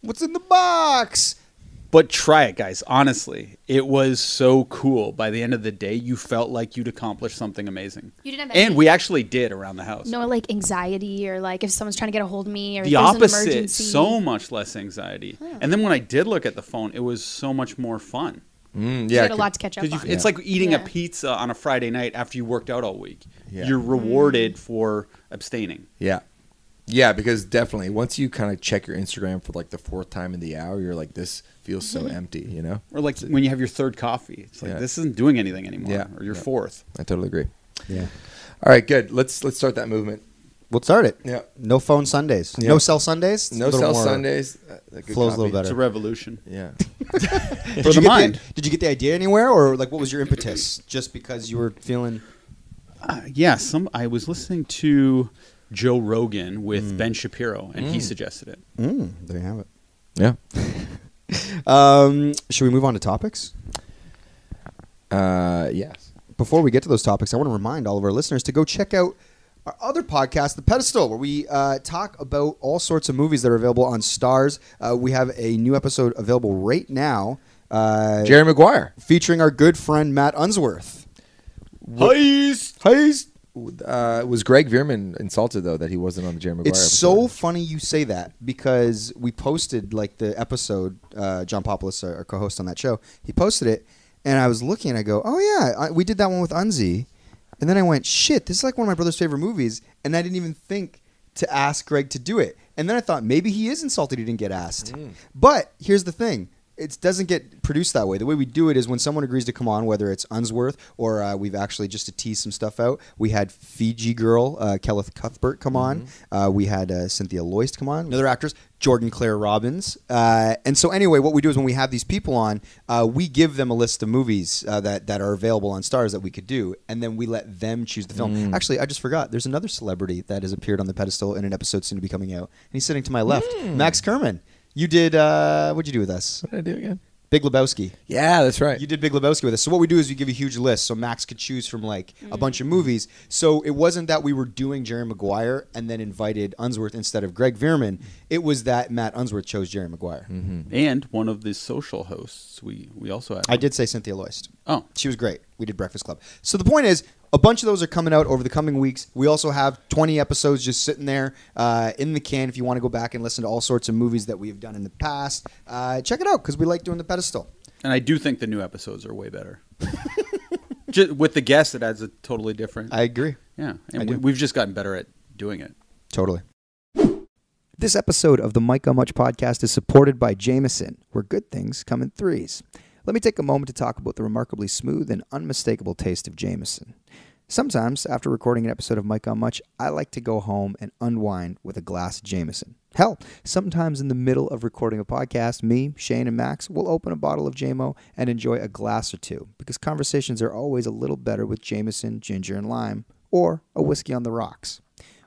Speaker 1: What's in the box?
Speaker 4: But try it, guys. Honestly, it was so cool. By the end of the day, you felt like you'd accomplished something amazing.
Speaker 5: You didn't have
Speaker 4: And
Speaker 5: any-
Speaker 4: we actually did around the house.
Speaker 5: No, like anxiety or like if someone's trying to get a hold of me or
Speaker 4: The
Speaker 5: if there's an
Speaker 4: opposite,
Speaker 5: emergency.
Speaker 4: so much less anxiety. And then when I did look at the phone, it was so much more fun.
Speaker 5: You
Speaker 3: Yeah,
Speaker 5: had a lot to catch up
Speaker 4: 'Cause
Speaker 5: on.
Speaker 4: it's like eating
Speaker 5: Yeah.
Speaker 4: a pizza on a Friday night after you worked out all week.
Speaker 3: Yeah.
Speaker 4: You're rewarded for abstaining.
Speaker 3: Yeah, because definitely once you kind of check your Instagram for like the 4th time in the hour, you're like, this feels so empty, you know?
Speaker 4: Or like when you have your 3rd coffee. It's like,
Speaker 3: Yeah.
Speaker 4: this isn't doing anything anymore.
Speaker 3: Yeah.
Speaker 4: Or your
Speaker 3: Yeah.
Speaker 4: 4th.
Speaker 3: I totally agree.
Speaker 1: Yeah.
Speaker 3: All right, good. Let's start that movement.
Speaker 1: We'll start it.
Speaker 3: Yeah.
Speaker 1: No phone Sundays.
Speaker 3: Yeah.
Speaker 1: No cell Sundays.
Speaker 3: No
Speaker 1: A little
Speaker 3: cell
Speaker 1: more-
Speaker 3: Sundays. A good
Speaker 1: flows a little
Speaker 3: copy.
Speaker 4: It's a
Speaker 1: better.
Speaker 4: revolution.
Speaker 3: Yeah.
Speaker 1: Did
Speaker 4: For
Speaker 1: you
Speaker 4: the
Speaker 1: get
Speaker 4: mind.
Speaker 1: Did you get the idea anywhere, or like what was your impetus? Just because you were feeling?
Speaker 4: I was listening to Joe Rogan with Ben Shapiro, and he suggested it.
Speaker 1: There you have it.
Speaker 3: Yeah.
Speaker 1: Should we move on to topics?
Speaker 3: Yes.
Speaker 1: Before we get to those topics, I want to remind all of our listeners to go check out our other podcast, The Pedestal, where we talk about all sorts of movies that are available on Stars. We have a new episode available right now,
Speaker 3: Jerry Maguire.
Speaker 1: featuring our good friend Matt Unsworth.
Speaker 4: Heist!
Speaker 3: Was Greg Veerman insulted though that he wasn't on the Jerry Maguire
Speaker 1: It's
Speaker 3: episode?
Speaker 1: so funny you say that because we posted like the episode. John Popoulos, our co-host on that show, he posted it, and I was looking and I go, "Oh yeah, we did that one with Unzi," and then I went, "Shit, this is like one of my brother's favorite movies," and I didn't even think to ask Greg to do it. And then I thought maybe he is insulted he didn't get asked. But here's the thing. It doesn't get produced that way. The way we do it is when someone agrees to come on, whether it's Unsworth or we've actually, just to tease some stuff out, we had Fiji girl Kelleth Cuthbert come on. We had Cynthia Loyst come on. Another actress, Jordan Claire Robbins. And so anyway, what we do is when we have these people on, we give them a list of movies that are available on Stars that we could do, and then we let them choose the film. Actually, I just forgot. There's another celebrity that has appeared on The Pedestal in an episode soon to be coming out. And he's sitting to my left. Max Kerman. You did, what'd you do with us?
Speaker 3: What did I do again?
Speaker 1: Big Lebowski.
Speaker 3: Yeah, that's right.
Speaker 1: You did Big Lebowski with us. So what we do is we give a huge list so Max could choose from like a bunch of movies. So it wasn't that we were doing Jerry Maguire and then invited Unsworth instead of Greg Veerman. It was that Matt Unsworth chose Jerry Maguire.
Speaker 4: And one of the social hosts we also had.
Speaker 1: I did say Cynthia Loyst.
Speaker 4: Oh.
Speaker 1: She was great. We did Breakfast Club. So the point is, a bunch of those are coming out over the coming weeks. We also have 20 episodes just sitting there in the can if you want to go back and listen to all sorts of movies that we have done in the past. Check it out because we like doing The Pedestal.
Speaker 4: And I do think the new episodes are way better. Just, with the guests, it adds a totally different.
Speaker 1: I agree.
Speaker 4: Yeah.
Speaker 1: I
Speaker 4: And
Speaker 1: do.
Speaker 4: we've just gotten better at doing it.
Speaker 1: Totally. This episode of the Mike on Much podcast is supported by Jameson, where good things come in threes. Let me take a moment to talk about the remarkably smooth and unmistakable taste of Jameson. Sometimes, after recording an episode of Mike on Much, I like to go home and unwind with a glass of Jameson. Hell, sometimes in the middle of recording a podcast, me, Shane, and Max will open a bottle of JMO and enjoy a glass or two, because conversations are always a little better with Jameson, ginger, and lime, or a whiskey on the rocks.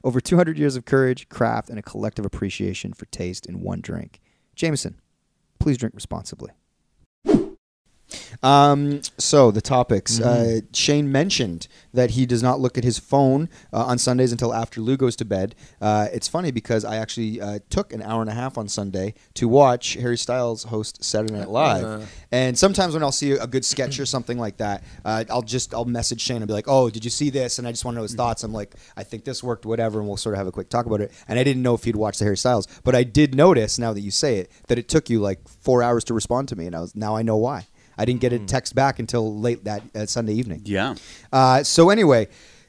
Speaker 1: Over 200 years of courage, craft, and a collective appreciation for taste in one drink. Jameson, please drink responsibly. So the topics. Shane mentioned that he does not look at his phone on Sundays until after Lou goes to bed. It's funny because I actually took an hour and a half on Sunday to watch Harry Styles host Saturday Night Live. And sometimes when I'll see a good sketch or something like that, I'll message Shane and be like, "Oh, did you see this?" And I just want to know his thoughts. I'm like, "I think this worked, whatever," and we'll sort of have a quick talk about it. And I didn't know if he'd watched the Harry Styles, but I did notice now that you say it that it took you like 4 hours to respond to me, and now I know why. I didn't get a text back until late that Sunday evening.
Speaker 4: Yeah.
Speaker 1: So anyway,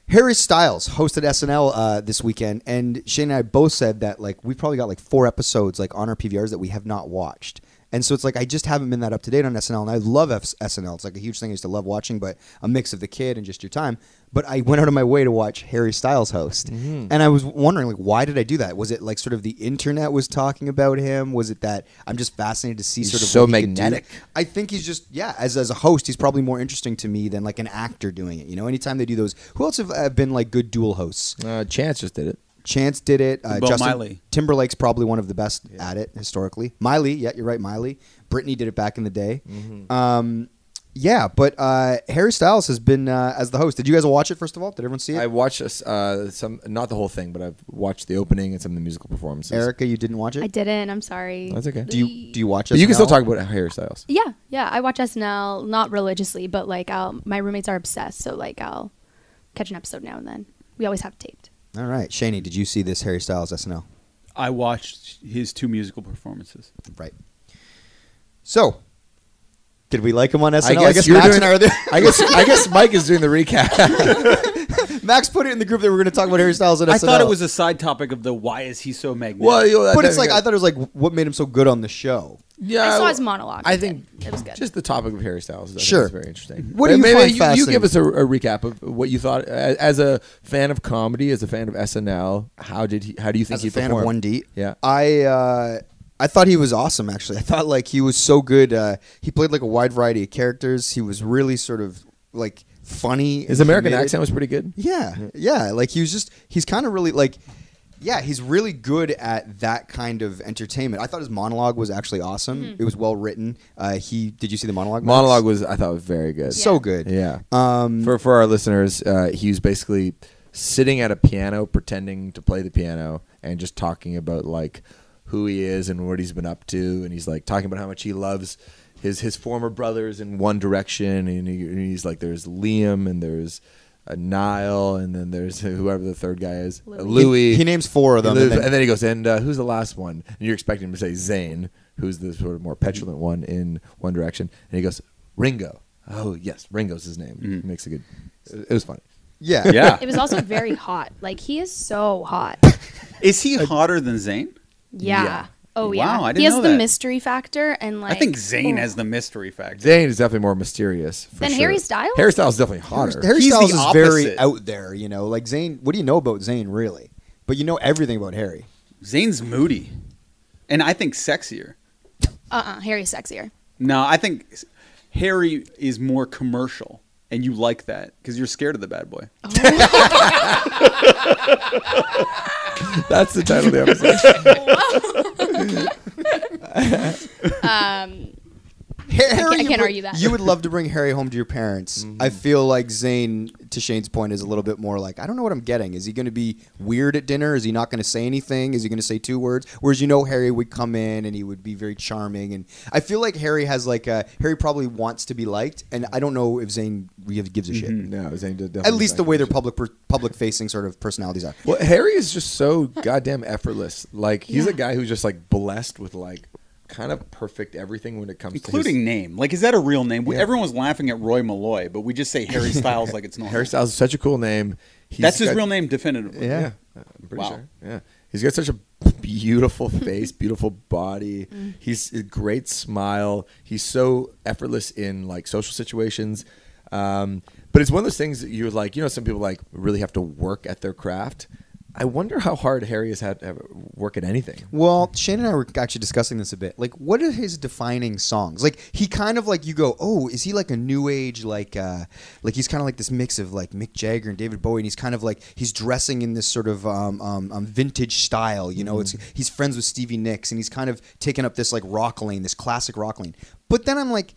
Speaker 1: Harry Styles hosted SNL this weekend, and Shane and I both said that like we probably got like 4 episodes like on our PVRs that we have not watched. And so it's like I just haven't been that up to date on SNL, and I love SNL. It's like a huge thing I used to love watching, but a mix of the kid and just your time. But I went out of my way to watch Harry Styles host, and I was wondering, like, why did I do that? Was it like sort of the internet was talking about him? Was it that I'm just fascinated to see
Speaker 3: He's
Speaker 1: sort of
Speaker 3: so
Speaker 1: what he can do?
Speaker 3: magnetic.
Speaker 1: I think he's just as a host, he's probably more interesting to me than like an actor doing it. You know, anytime they do those, who else have been like good dual hosts?
Speaker 3: Chance just did it.
Speaker 1: Chance did it.
Speaker 4: Bill Miley.
Speaker 1: Timberlake's probably one of the best at it historically. Miley, yeah, you're right, Miley. Britney did it back in the day. But Harry Styles has been as the host. Did you guys watch it, first of all? Did everyone see it?
Speaker 3: I watched some, not the whole thing, but I've watched the opening and some of the musical performances.
Speaker 1: Erica, you didn't watch it?
Speaker 5: I didn't. I'm sorry.
Speaker 3: That's okay.
Speaker 1: Do you watch it?
Speaker 3: But you can still talk about Harry Styles.
Speaker 5: Yeah. I watch SNL, not religiously, but like my roommates are obsessed, so like I'll catch an episode now and then. We always have it taped.
Speaker 1: All right. Shaney, did you see this Harry Styles SNL?
Speaker 4: I watched his 2 musical performances.
Speaker 1: Right. So, did we like him on SNL?
Speaker 3: I guess
Speaker 1: Max and I are there.
Speaker 3: I guess Mike is doing the recap.
Speaker 1: Max put it in the group that we're going to talk about Harry Styles on SNL.
Speaker 4: I thought it was a side topic of the why is he so magnetic.
Speaker 3: Well,
Speaker 1: but it's like I thought it was like what made him so good on the show.
Speaker 3: yeah,
Speaker 5: I saw his monologue.
Speaker 3: I think
Speaker 5: it was good.
Speaker 3: just the topic of Harry Styles.
Speaker 1: Sure.
Speaker 3: Is very interesting.
Speaker 1: What do you
Speaker 3: Maybe
Speaker 1: find
Speaker 3: you
Speaker 1: fascinating?
Speaker 3: give us a recap of what you thought as a fan of comedy, as a fan of SNL. How do you think
Speaker 1: As
Speaker 3: he
Speaker 1: a fan
Speaker 3: performed?
Speaker 1: of 1D,
Speaker 3: Yeah.
Speaker 1: I thought he was awesome. Actually, I thought like he was so good. He played like a wide variety of characters. He was really sort of like funny.
Speaker 3: His
Speaker 1: and
Speaker 3: American
Speaker 1: committed.
Speaker 3: accent was pretty good.
Speaker 1: Yeah. Like he's kind of really like. Yeah, he's really good at that kind of entertainment. I thought his monologue was actually awesome. It was well written. Did you see the monologue? Max?
Speaker 3: Monologue I thought was very good.
Speaker 1: So good.
Speaker 3: Yeah. For our listeners, he was basically sitting at a piano, pretending to play the piano, and just talking about like who he is and what he's been up to, and he's like talking about how much he loves his former brothers in One Direction, and he's like, there's Liam and there's Niall, and then there's whoever the third guy is, Louis.
Speaker 1: He names 4 of them,
Speaker 3: and then he goes, and who's the last one? And you're expecting him to say Zayn, who's the sort of more petulant one in One Direction, and he goes, Ringo. Oh yes, Ringo's his name. He makes a good. It was funny.
Speaker 1: Yeah.
Speaker 4: Yeah.
Speaker 5: It was also very hot. Like he is so hot.
Speaker 4: Is he hotter than Zayn?
Speaker 5: Yeah. Oh yeah.
Speaker 4: Wow, I didn't
Speaker 5: he has
Speaker 4: know
Speaker 5: the
Speaker 4: that.
Speaker 5: mystery factor and like.
Speaker 4: I think Zayn has the mystery factor.
Speaker 3: Zayn is definitely more mysterious. For
Speaker 5: Than
Speaker 3: sure.
Speaker 5: Harry Styles?
Speaker 3: Harry Styles is definitely hotter.
Speaker 1: Harry
Speaker 4: He's
Speaker 1: Styles
Speaker 4: the
Speaker 1: is very
Speaker 4: opposite.
Speaker 1: out there, you know. Like Zayn, what do you know about Zayn really? But you know everything about Harry.
Speaker 4: Zayn's moody, and I think sexier.
Speaker 5: Harry's sexier.
Speaker 4: No, I think Harry is more commercial, and you like that because you're scared of the bad boy.
Speaker 3: That's the title of the episode.
Speaker 1: Harry,
Speaker 5: I can't argue that.
Speaker 1: You would love to bring Harry home to your parents. I feel like Zayn, to Shane's point, is a little bit more like, I don't know what I'm getting. Is he going to be weird at dinner? Is he not going to say anything? Is he going to say 2 words? Whereas Harry would come in and he would be very charming. And I feel like Harry has like Harry probably wants to be liked, and I don't know if Zayn really gives a shit.
Speaker 3: No, Zayn definitely.
Speaker 1: At least the way their public facing sort of personalities are.
Speaker 3: Well, Harry is just so goddamn effortless. Like he's a guy who's just like blessed with like kind of perfect everything when it comes
Speaker 4: Including
Speaker 3: to his
Speaker 4: name. Like, is that a real name? Everyone was laughing at Roy Malloy, but we just say Harry Styles like it's normal.
Speaker 3: Harry Styles is such a cool name.
Speaker 4: That's his real name, definitively.
Speaker 3: Yeah, I'm pretty
Speaker 4: Wow.
Speaker 3: sure. Yeah, he's got such a beautiful face, beautiful body. He's a great smile. He's so effortless in like social situations. But it's one of those things that you're like, some people like really have to work at their craft. I wonder how hard Harry has had to work at anything.
Speaker 1: Well, Shane and I were actually discussing this a bit. Like, what are his defining songs? Like, he kind of like, you go, oh, is he like a new age, like he's kind of like this mix of like Mick Jagger and David Bowie, and he's kind of like, he's dressing in this sort of vintage style, he's friends with Stevie Nicks, and he's kind of taken up this like rock lane, this classic rock lane. But then I'm like,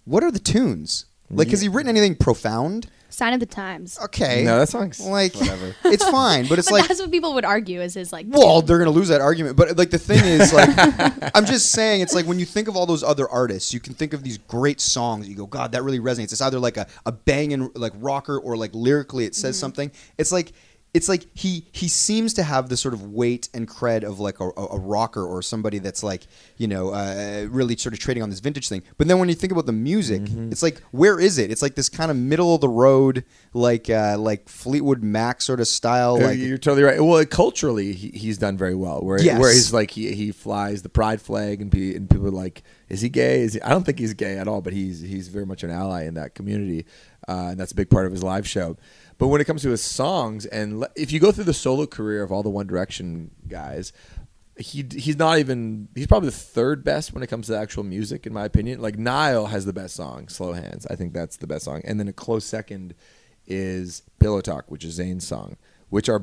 Speaker 1: what are the tunes? Like, has he written anything profound?
Speaker 5: Sign of the Times.
Speaker 1: Okay.
Speaker 3: No, that song's
Speaker 1: like
Speaker 3: whatever.
Speaker 1: It's fine, but it's
Speaker 5: But
Speaker 1: like
Speaker 5: that's what people would argue is his like.
Speaker 1: well, they're gonna lose that argument. But like the thing is, like, I'm just saying, it's like when you think of all those other artists, you can think of these great songs. You go, God, that really resonates. It's either like a banging like rocker or like lyrically it says something. It's like it's like he seems to have the sort of weight and cred of like a rocker or somebody that's like, you know, really sort of trading on this vintage thing. But then when you think about the music, it's like, where is it? It's like this kind of middle of the road, like Fleetwood Mac sort of style. Like,
Speaker 3: you're totally right. Well, culturally, he's done very well. Where he's like he flies the pride flag, and people are like, is he gay? I don't think he's gay at all, but he's very much an ally in that community, and that's a big part of his live show. But when it comes to his songs, and if you go through the solo career of all the One Direction guys, he's probably the third best when it comes to actual music, in my opinion. Like Niall has the best song, Slow Hands. I think that's the best song, and then a close second is Pillow Talk, which is Zayn's song, which are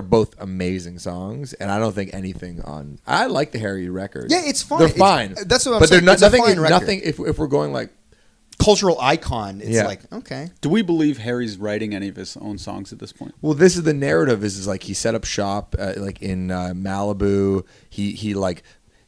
Speaker 3: both amazing songs, and I don't think anything on. I like the Harry record.
Speaker 1: Yeah, it's fine.
Speaker 3: They're fine.
Speaker 1: That's what I'm
Speaker 3: but
Speaker 1: saying.
Speaker 3: But
Speaker 1: It's a fine
Speaker 3: nothing.
Speaker 1: record.
Speaker 3: Nothing. If we're going like
Speaker 1: cultural icon, it's like, okay.
Speaker 4: Do we believe Harry's writing any of his own songs at this point?
Speaker 3: Well, this is the narrative. Is like he set up shop like in Malibu. He like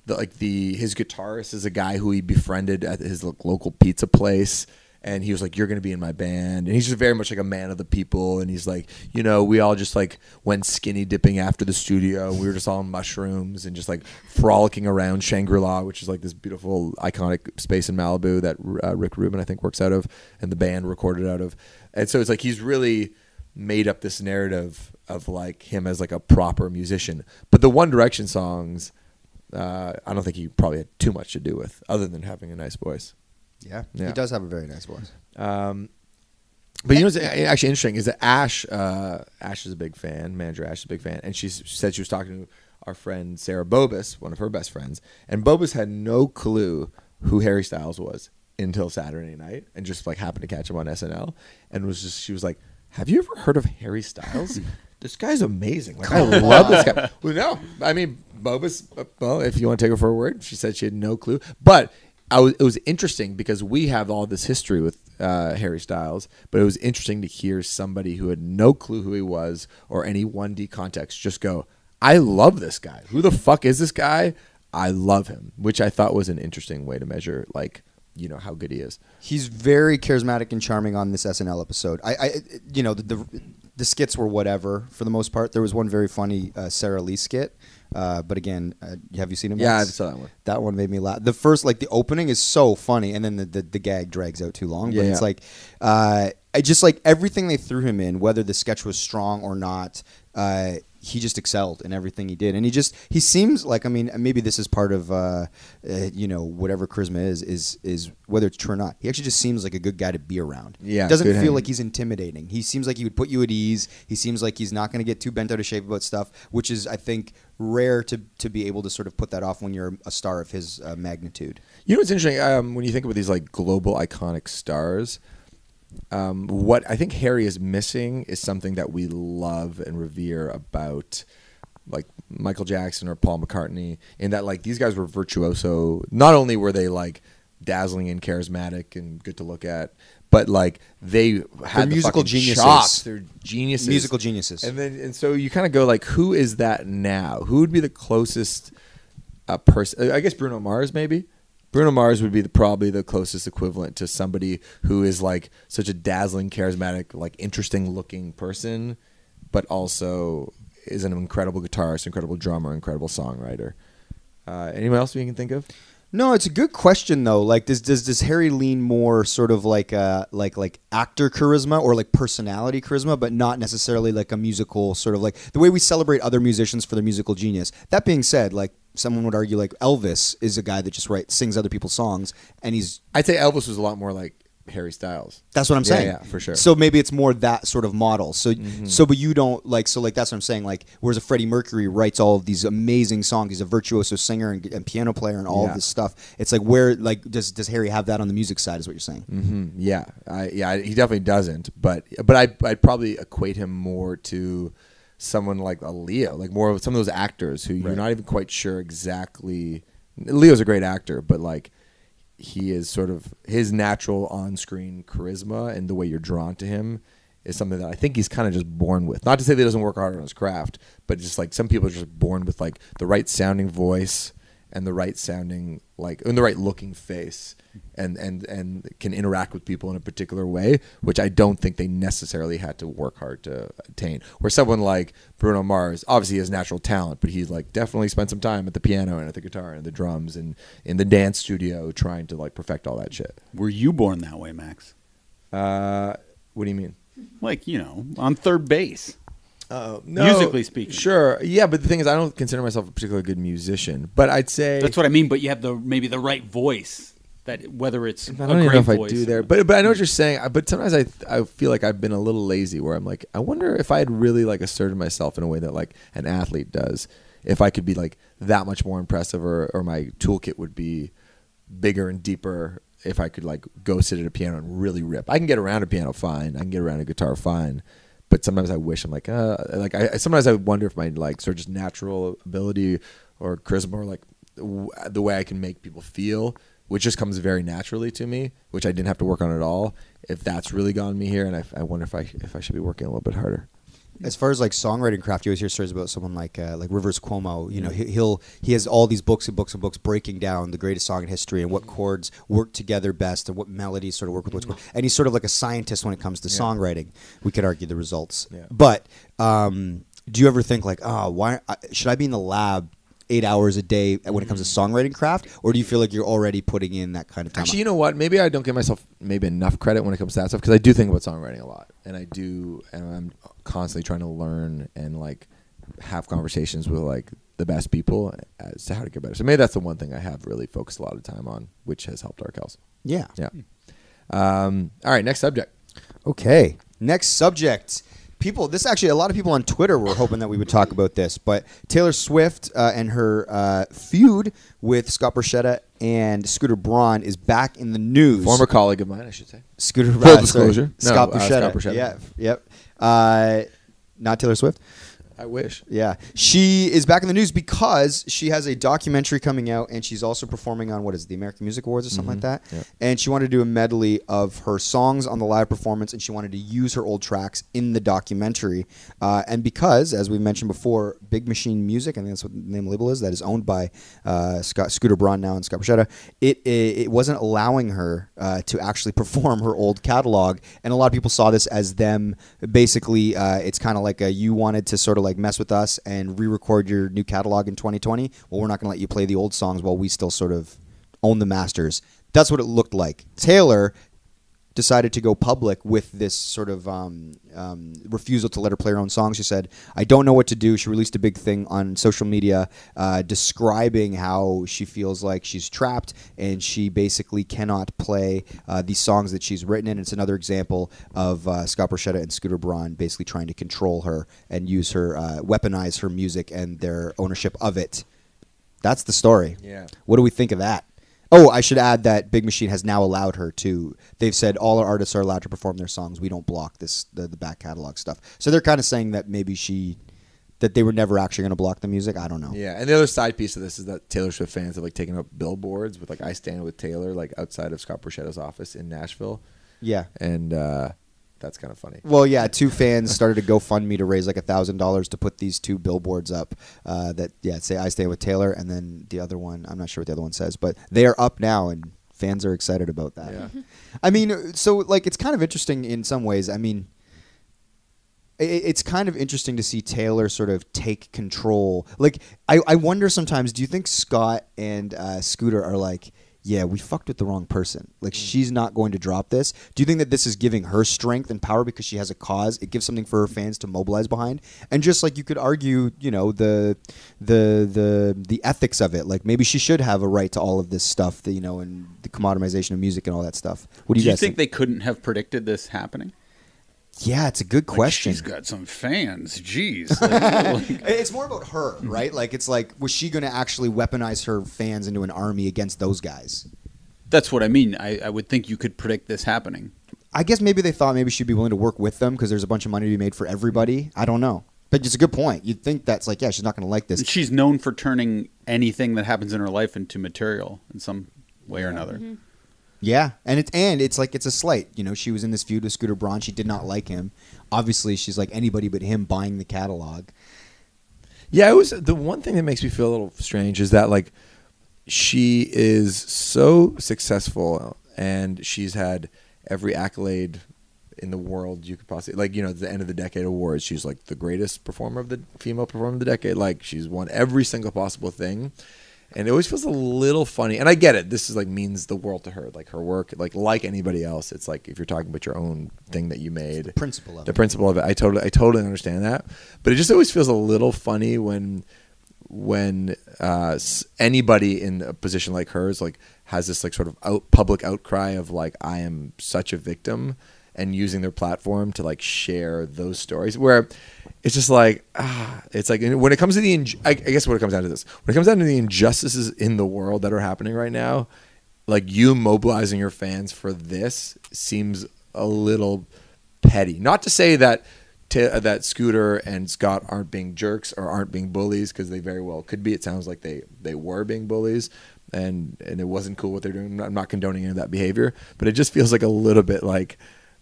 Speaker 3: his guitarist is a guy who he befriended at his local pizza place. And he was like, you're going to be in my band. And he's just very much like a man of the people. And he's like, you know, we all just like went skinny dipping after the studio. We were just all on mushrooms and just like frolicking around Shangri-La, which is like this beautiful, iconic space in Malibu that Rick Rubin, I think, works out of and the band recorded out of. And so it's like he's really made up this narrative of like him as like a proper musician. But the One Direction songs, I don't think he probably had too much to do with other than having a nice voice.
Speaker 1: Yeah, he does have a very nice voice.
Speaker 3: But you know what's actually interesting is that Ash is a big fan, manager Ash is a big fan, and she said she was talking to our friend Sarah Bobus, one of her best friends, and Bobus had no clue who Harry Styles was until Saturday night, and just like happened to catch him on SNL, and she was like, have you ever heard of Harry Styles? This guy's amazing. Like I love this guy. Well, no, I mean Bobus. Well, if you want to take her for a word, she said she had no clue, but. It was interesting because we have all this history with Harry Styles, but it was interesting to hear somebody who had no clue who he was or any 1D context just go, I love this guy. Who the fuck is this guy? I love him, which I thought was an interesting way to measure, like, you know, how good he is.
Speaker 1: He's very charismatic and charming on this SNL episode. You know, the skits were whatever for the most part. There was one very funny Sarah Lee skit. But again, have you seen him?
Speaker 3: Yeah,
Speaker 1: once?
Speaker 3: I saw that one.
Speaker 1: That one made me laugh. The first, like the opening is so funny, and then the gag drags out too long. But it's like, I just like everything they threw him in, whether the sketch was strong or not. He just excelled in everything he did, and he seems like, I mean, maybe this is part of you know, whatever charisma is whether it's true or not. He actually just seems like a good guy to be around.
Speaker 3: Yeah,
Speaker 1: he doesn't feel like he's intimidating. He seems like he would put you at ease. He seems like he's not going to get too bent out of shape about stuff, which is, I think, rare to be able to sort of put that off when you're a star of his magnitude.
Speaker 3: You know what's interesting? When you think about these like global iconic stars. What I think Harry is missing is something that we love and revere about like Michael Jackson or Paul McCartney, in that like these guys were virtuoso. Not only were they like dazzling and charismatic and good to look at, but like they had
Speaker 1: musical
Speaker 3: the
Speaker 1: geniuses.
Speaker 3: chops. They're geniuses,
Speaker 1: Musical geniuses.
Speaker 3: and so you kind of go like, who is that now? Who would be the closest person? I guess Bruno Mars maybe. Bruno Mars would be probably the closest equivalent to somebody who is like such a dazzling, charismatic, like interesting looking person, but also is an incredible guitarist, incredible drummer, incredible songwriter. Anyone else you can think of?
Speaker 1: No, it's a good question though. Like, does Harry lean more sort of like like actor charisma or like personality charisma, but not necessarily like a musical sort of like the way we celebrate other musicians for their musical genius. That being said, like someone would argue like Elvis is a guy that just sings other people's songs, and
Speaker 3: I'd say Elvis was a lot more like Harry Styles.
Speaker 1: That's what I'm saying.
Speaker 3: Yeah, for sure.
Speaker 1: So maybe it's more that sort of model. So but you don't like, so like that's what I'm saying. Like, whereas a Freddie Mercury writes all of these amazing songs, he's a virtuoso singer and piano player and all of this stuff. It's like, where like does Harry have that on the music side? Is what you're saying?
Speaker 3: Mm-hmm. Yeah, he definitely doesn't. But I'd probably equate him more to someone like a Leo, like more of some of those actors who you're not even quite sure exactly. Leo's a great actor, but like he is sort of his natural on-screen charisma and the way you're drawn to him is something that I think he's kind of just born with. Not to say that he doesn't work hard on his craft, but just like some people are just born with like the right sounding voice and the right sounding, like, and the right looking face, and can interact with people in a particular way, which I don't think they necessarily had to work hard to attain. Where someone like Bruno Mars, obviously he has natural talent, but he's like definitely spent some time at the piano and at the guitar and the drums and in the dance studio trying to like perfect all that shit.
Speaker 4: Were you born that way, Max?
Speaker 3: What do you mean?
Speaker 4: Like, on third base.
Speaker 3: No,
Speaker 4: Musically speaking.
Speaker 3: Sure. Yeah, but the thing is, I don't consider myself a particularly good musician. But I'd say
Speaker 4: That's what I mean, but you have maybe the right voice. That whether it's
Speaker 3: I
Speaker 4: a
Speaker 3: don't even
Speaker 4: great
Speaker 3: know if
Speaker 4: voice
Speaker 3: I do
Speaker 4: or
Speaker 3: there.
Speaker 4: not.
Speaker 3: But I know what you're saying. But sometimes I feel like I've been a little lazy where I'm like, I wonder if I had really like asserted myself in a way that like an athlete does. If I could be like that much more impressive or my toolkit would be bigger and deeper if I could like go sit at a piano and really rip. I can get around a piano fine. I can get around a guitar fine. But sometimes I wish I'm like sometimes I wonder if my like sort of just natural ability or charisma or like the way I can make people feel, which just comes very naturally to me, which I didn't have to work on at all. If that's really gotten me here, and I wonder if I should be working a little bit harder.
Speaker 1: As far as like songwriting craft, you always hear stories about someone like Rivers Cuomo. He has all these books and books and books breaking down the greatest song in history and what chords work together best and what melodies sort of work with which chord. And he's sort of like a scientist when it comes to songwriting. We could argue the results, but do you ever think like, why should I be in the lab 8 hours a day when it comes to songwriting craft, or do you feel like you're already putting in that kind of time?
Speaker 3: Actually, you know what? Maybe I don't give myself maybe enough credit when it comes to that stuff because I do think about songwriting a lot, and I'm constantly trying to learn and like have conversations with like the best people as to how to get better. So maybe that's the one thing I have really focused a lot of time on, which has helped Arkells.
Speaker 1: Yeah.
Speaker 3: All right, next subject.
Speaker 1: Okay, next subject. A lot of people on Twitter were hoping that we would talk about this, but Taylor Swift and her feud with Scott Borchetta and Scooter Braun is back in the news.
Speaker 3: Former colleague of mine, I should say.
Speaker 1: Scooter
Speaker 3: Full disclosure.
Speaker 1: Scott
Speaker 3: No,
Speaker 1: Borchetta.
Speaker 3: Scott Borchetta.
Speaker 1: Yeah, yep. Not Taylor Swift.
Speaker 3: I wish.
Speaker 1: Yeah. She is back in the news because she has a documentary coming out, and she's also performing on, the American Music Awards or something like that.
Speaker 3: Yeah.
Speaker 1: And she wanted to do a medley of her songs on the live performance, and she wanted to use her old tracks in the documentary. And because, as we mentioned before, Big Machine Music, I think that's what the name of the label is, that is owned by Scooter Braun now and Scott Borchetta, it wasn't allowing her to actually perform her old catalog. And a lot of people saw this as them basically, it's kind of like you wanted to sort of like mess with us and re-record your new catalog in 2020. Well, we're not going to let you play the old songs while we still sort of own the masters. That's what it looked like. Taylor decided to go public with this sort of refusal to let her play her own songs. She said, I don't know what to do. She released a big thing on social media describing how she feels like she's trapped and she basically cannot play these songs that she's written. And it's another example of Scott Borchetta and Scooter Braun basically trying to control her and use her, weaponize her music and their ownership of it. That's the story.
Speaker 3: Yeah.
Speaker 1: What do we think of that? Oh, I should add that Big Machine has now allowed her to. They've said all our artists are allowed to perform their songs. We don't block the back catalog stuff. So they're kind of saying that maybe that they were never actually going to block the music. I don't know.
Speaker 3: Yeah, and the other side piece of this is that Taylor Swift fans have like taken up billboards with like "I Stand with Taylor" like outside of Scott Borchetta's office in Nashville.
Speaker 1: Yeah,
Speaker 3: and that's kind of funny.
Speaker 1: Well, yeah, two fans started a GoFundMe to raise like $1,000 to put these two billboards up that say "I Stand with Taylor," and then the other one, I'm not sure what the other one says, but they are up now and fans are excited about that.
Speaker 3: Yeah.
Speaker 1: I mean, so like it's kind of interesting in some ways. I mean, it's kind of interesting to see Taylor sort of take control. Like, I wonder sometimes, do you think Scott and Scooter are like, yeah, we fucked with the wrong person. Like, she's not going to drop this. Do you think that this is giving her strength and power because she has a cause? It gives something for her fans to mobilize behind. And just like you could argue, the ethics of it. Like, maybe she should have a right to all of this stuff, and the commoditization of music and all that stuff. What do you guys think?
Speaker 4: They couldn't have predicted this happening?
Speaker 1: Yeah, it's a good question.
Speaker 4: She's got some fans. Jeez.
Speaker 1: It's more about her, right? Like, it's like, was she going to actually weaponize her fans into an army against those guys?
Speaker 4: That's what I mean. I would think you could predict this happening.
Speaker 1: I guess maybe they thought maybe she'd be willing to work with them because there's a bunch of money to be made for everybody. I don't know. But it's a good point. You'd think that's like, yeah, she's not going to like this.
Speaker 4: And she's known for turning anything that happens in her life into material in some way or another.
Speaker 5: Mm-hmm.
Speaker 1: Yeah, and it's like it's a slight. She was in this feud with Scooter Braun. She did not like him. Obviously, she's like anybody but him buying the catalog.
Speaker 3: Yeah, it was the one thing that makes me feel a little strange is that like she is so successful, and she's had every accolade in the world you could possibly, like, at the end of the decade awards, she's like the greatest female performer of the decade. Like, she's won every single possible thing. And it always feels a little funny. And I get it. This is like means the world to her. Like, her work, like anybody else, it's like if you're talking about your own thing that you made.
Speaker 1: The principle of
Speaker 3: it. I totally understand that. But it just always feels a little funny when anybody in a position like hers like has this like sort of public outcry of like, I am such a victim, and using their platform to like share those stories, where it's just like, it's like when it comes to I guess what it comes down to this, when it comes down to the injustices in the world that are happening right now, like, you mobilizing your fans for this seems a little petty. Not to say that that Scooter and Scott aren't being jerks or aren't being bullies, because they very well could be. It sounds like they were being bullies, and it wasn't cool what they're doing. I'm not condoning any of that behavior, but it just feels like a little bit like,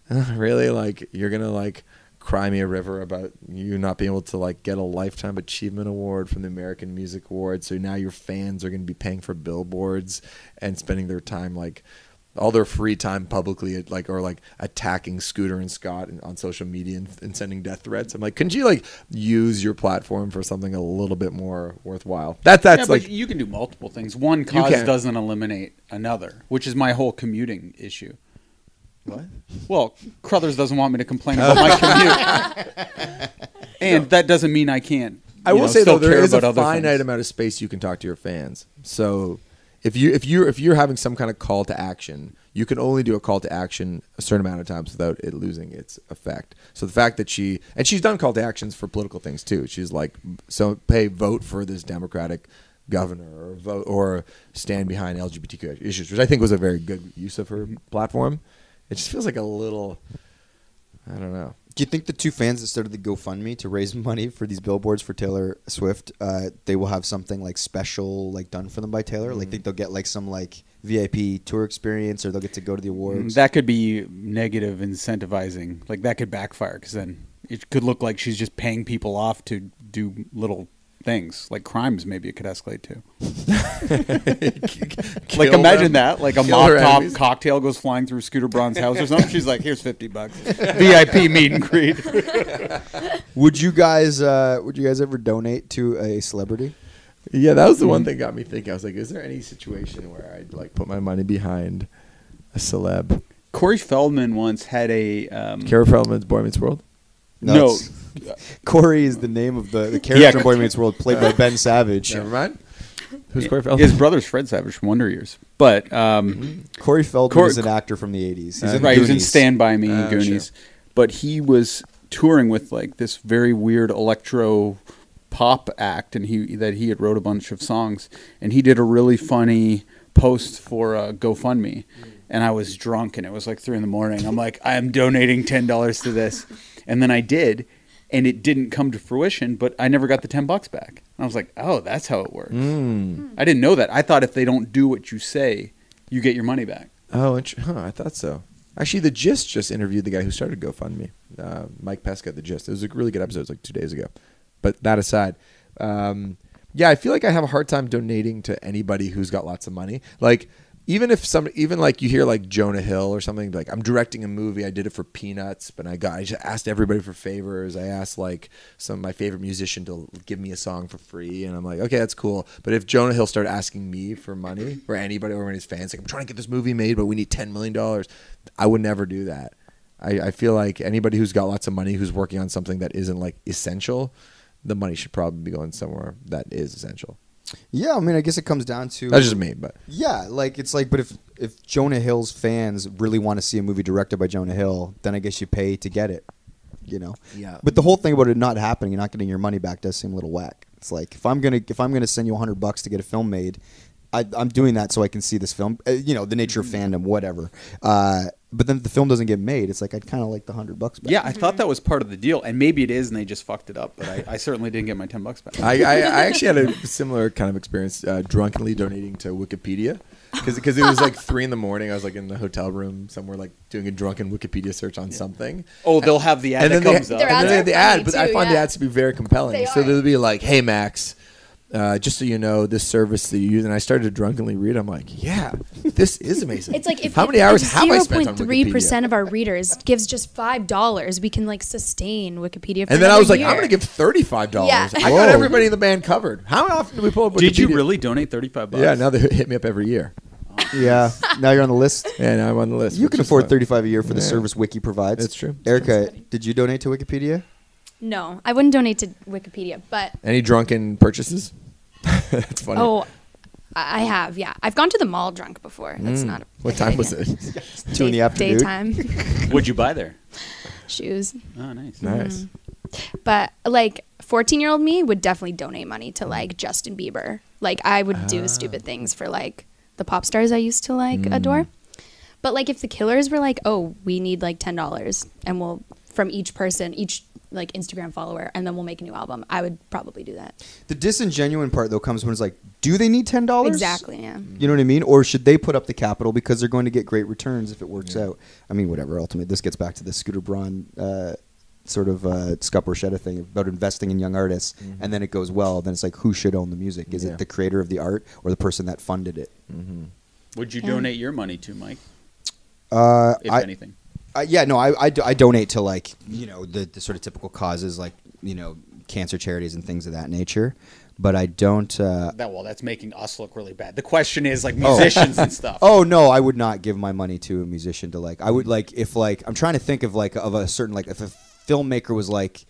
Speaker 3: really, like, you're gonna like cry me a river about you not being able to like get a Lifetime Achievement Award from the American Music Awards, so now your fans are going to be paying for billboards and spending their time, like all their free time, publicly or attacking Scooter and Scott on social media and sending death threats. I'm like, couldn't you like use your platform for something a little bit more worthwhile? That's
Speaker 4: but
Speaker 3: like,
Speaker 4: you can do multiple things. One cause doesn't eliminate another, which is my whole commuting issue. What? Well, Crothers doesn't want me to complain about my commute, and that doesn't mean I can't.
Speaker 3: I will say though, there is a finite
Speaker 4: things.
Speaker 3: amount of space you can talk to your fans. So if you're having some kind of call to action, you can only do a call to action a certain amount of times without it losing its effect. So the fact that she's done call to actions for political things too. She's like, vote for this Democratic governor, or vote or stand behind LGBTQ issues, which I think was a very good use of her platform. It just feels like a little, I don't know.
Speaker 1: Do you think the two fans that started the GoFundMe to raise money for these billboards for Taylor Swift, they will have something like special like done for them by Taylor? Like, think they'll get like some like VIP tour experience, or they'll get to go to the awards?
Speaker 4: That could be negative incentivizing. Like, that could backfire, because then it could look like she's just paying people off to do little things, like crimes. Maybe it could escalate too. Like, imagine that, like a Molotov cocktail goes flying through Scooter Braun's house or something. She's like, here's $50, VIP meet and greet.
Speaker 1: Would you guys ever donate to a celebrity?
Speaker 3: Yeah, that was the one thing that got me thinking. I was like, is there any situation where I'd like put my money behind a celeb?
Speaker 4: Corey Feldman once had a
Speaker 3: Corey Feldman's Boy Meets World.
Speaker 4: No.
Speaker 1: Corey is the name of the character in Boy Meets World, played by Ben Savage.
Speaker 3: Never mind. Who's Corey Feldman?
Speaker 4: His brother's Fred Savage from Wonder Years. But
Speaker 1: Corey Feldman is an actor from the 80s.
Speaker 4: He was in Stand By Me and Goonies. Sure. But he was touring with like this very weird electro pop act, and he had wrote a bunch of songs, and he did a really funny post for GoFundMe. And I was drunk, and it was like 3 a.m. I'm like, I am donating $10 to this. And then I did, and it didn't come to fruition, but I never got the $10 back. And I was like, oh, that's how it works. I didn't know that. I thought if they don't do what you say, you get your money back.
Speaker 3: Oh, I thought so. Actually, The Gist just interviewed the guy who started GoFundMe, Mike Pesca, The Gist. It was a really good episode. It was like 2 days ago. But that aside, I feel like I have a hard time donating to anybody who's got lots of money. Like, even like you hear like Jonah Hill or something, like, I'm directing a movie, I did it for peanuts, but I just asked everybody for favors. I asked like my favorite musician to give me a song for free, and I'm like, okay, that's cool. But if Jonah Hill started asking me for money, or anybody or his fans, like, I'm trying to get this movie made, but we need $10 million, I would never do that. I feel like anybody who's got lots of money who's working on something that isn't like essential, the money should probably be going somewhere that is essential.
Speaker 1: Yeah, I mean, I guess it comes down to...
Speaker 3: That's just me, but...
Speaker 1: Yeah, like, it's like, but if Jonah Hill's fans really want to see a movie directed by Jonah Hill, then I guess you pay to get it, you know?
Speaker 3: Yeah.
Speaker 1: But the whole thing about it not happening and not getting your money back does seem a little whack. It's like, if I'm gonna send you $100 to get a film made, I'm doing that so I can see this film, the nature of fandom, whatever. But then if the film doesn't get made, it's like, I'd kind of like the $100 back.
Speaker 4: Yeah, I thought that was part of the deal, and maybe it is, and they just fucked it up. But I certainly didn't get my $10 back.
Speaker 3: I actually had a similar kind of experience, drunkenly donating to Wikipedia, because it was like 3 a.m. I was like in the hotel room somewhere, like doing a drunken Wikipedia search on something.
Speaker 4: Oh, they'll have the ad that comes up.
Speaker 3: And then they have the ad, but I find the ads to be very compelling. So they'll be like, "Hey Max, just so you know, this service that you use, and I started to drunkenly read. I'm like, yeah, this is amazing.
Speaker 5: It's like
Speaker 3: how many hours have I spent on
Speaker 5: 0.3%
Speaker 3: Wikipedia?
Speaker 5: of our readers gives just $5, we can like sustain Wikipedia for
Speaker 3: And then I was like,
Speaker 5: year.
Speaker 3: I'm going to give $35.
Speaker 5: Yeah.
Speaker 3: I got everybody in the band covered. How often do we pull up Wikipedia?
Speaker 4: Did you really donate $35?
Speaker 3: Yeah, now they hit me up every year.
Speaker 1: Yeah. Now you're on the list.
Speaker 3: And I'm on the list.
Speaker 1: You
Speaker 3: which
Speaker 1: can
Speaker 3: is
Speaker 1: afford
Speaker 3: fun.
Speaker 1: 35 a year for the
Speaker 3: Yeah.
Speaker 1: service Wiki provides.
Speaker 3: That's true.
Speaker 1: Erica, did you donate to Wikipedia?
Speaker 5: No, I wouldn't donate to Wikipedia, but
Speaker 3: Any drunken purchases? That's funny.
Speaker 5: I have. Yeah, I've gone to the mall drunk before. That's not.
Speaker 3: What time was it?
Speaker 1: 2 in the afternoon.
Speaker 5: Daytime.
Speaker 4: What'd you buy there?
Speaker 5: Shoes.
Speaker 4: Oh, nice.
Speaker 3: Nice.
Speaker 5: But like 14-year-old me would definitely donate money to like Justin Bieber. Like I would do stupid things for like the pop stars I used to like adore. But like if the Killers were like, oh, we need like $10 and we'll from each person, each like Instagram follower, and then we'll make a new album, I would probably do that.
Speaker 1: The disingenuine part though comes when it's like, do they need $10?
Speaker 5: Exactly. Yeah.
Speaker 1: You know what I mean? Or should they put up the capital because they're going to get great returns if it works out? I mean, whatever. Ultimately, this gets back to the Scooter Braun sort of Scott Borchetta thing about investing in young artists, and then it goes well. Then it's like, who should own the music? Is it the creator of the art or the person that funded it?
Speaker 4: Would you donate your money to, Mike? If anything.
Speaker 1: I donate to like, you know, the sort of typical causes like, you know, cancer charities and things of that nature. But I don't.
Speaker 4: That's making us look really bad. The question is like musicians and stuff.
Speaker 1: Oh no, I would not give my money to a musician to like. I would like if like I'm trying to think of like of a certain like if a filmmaker was like,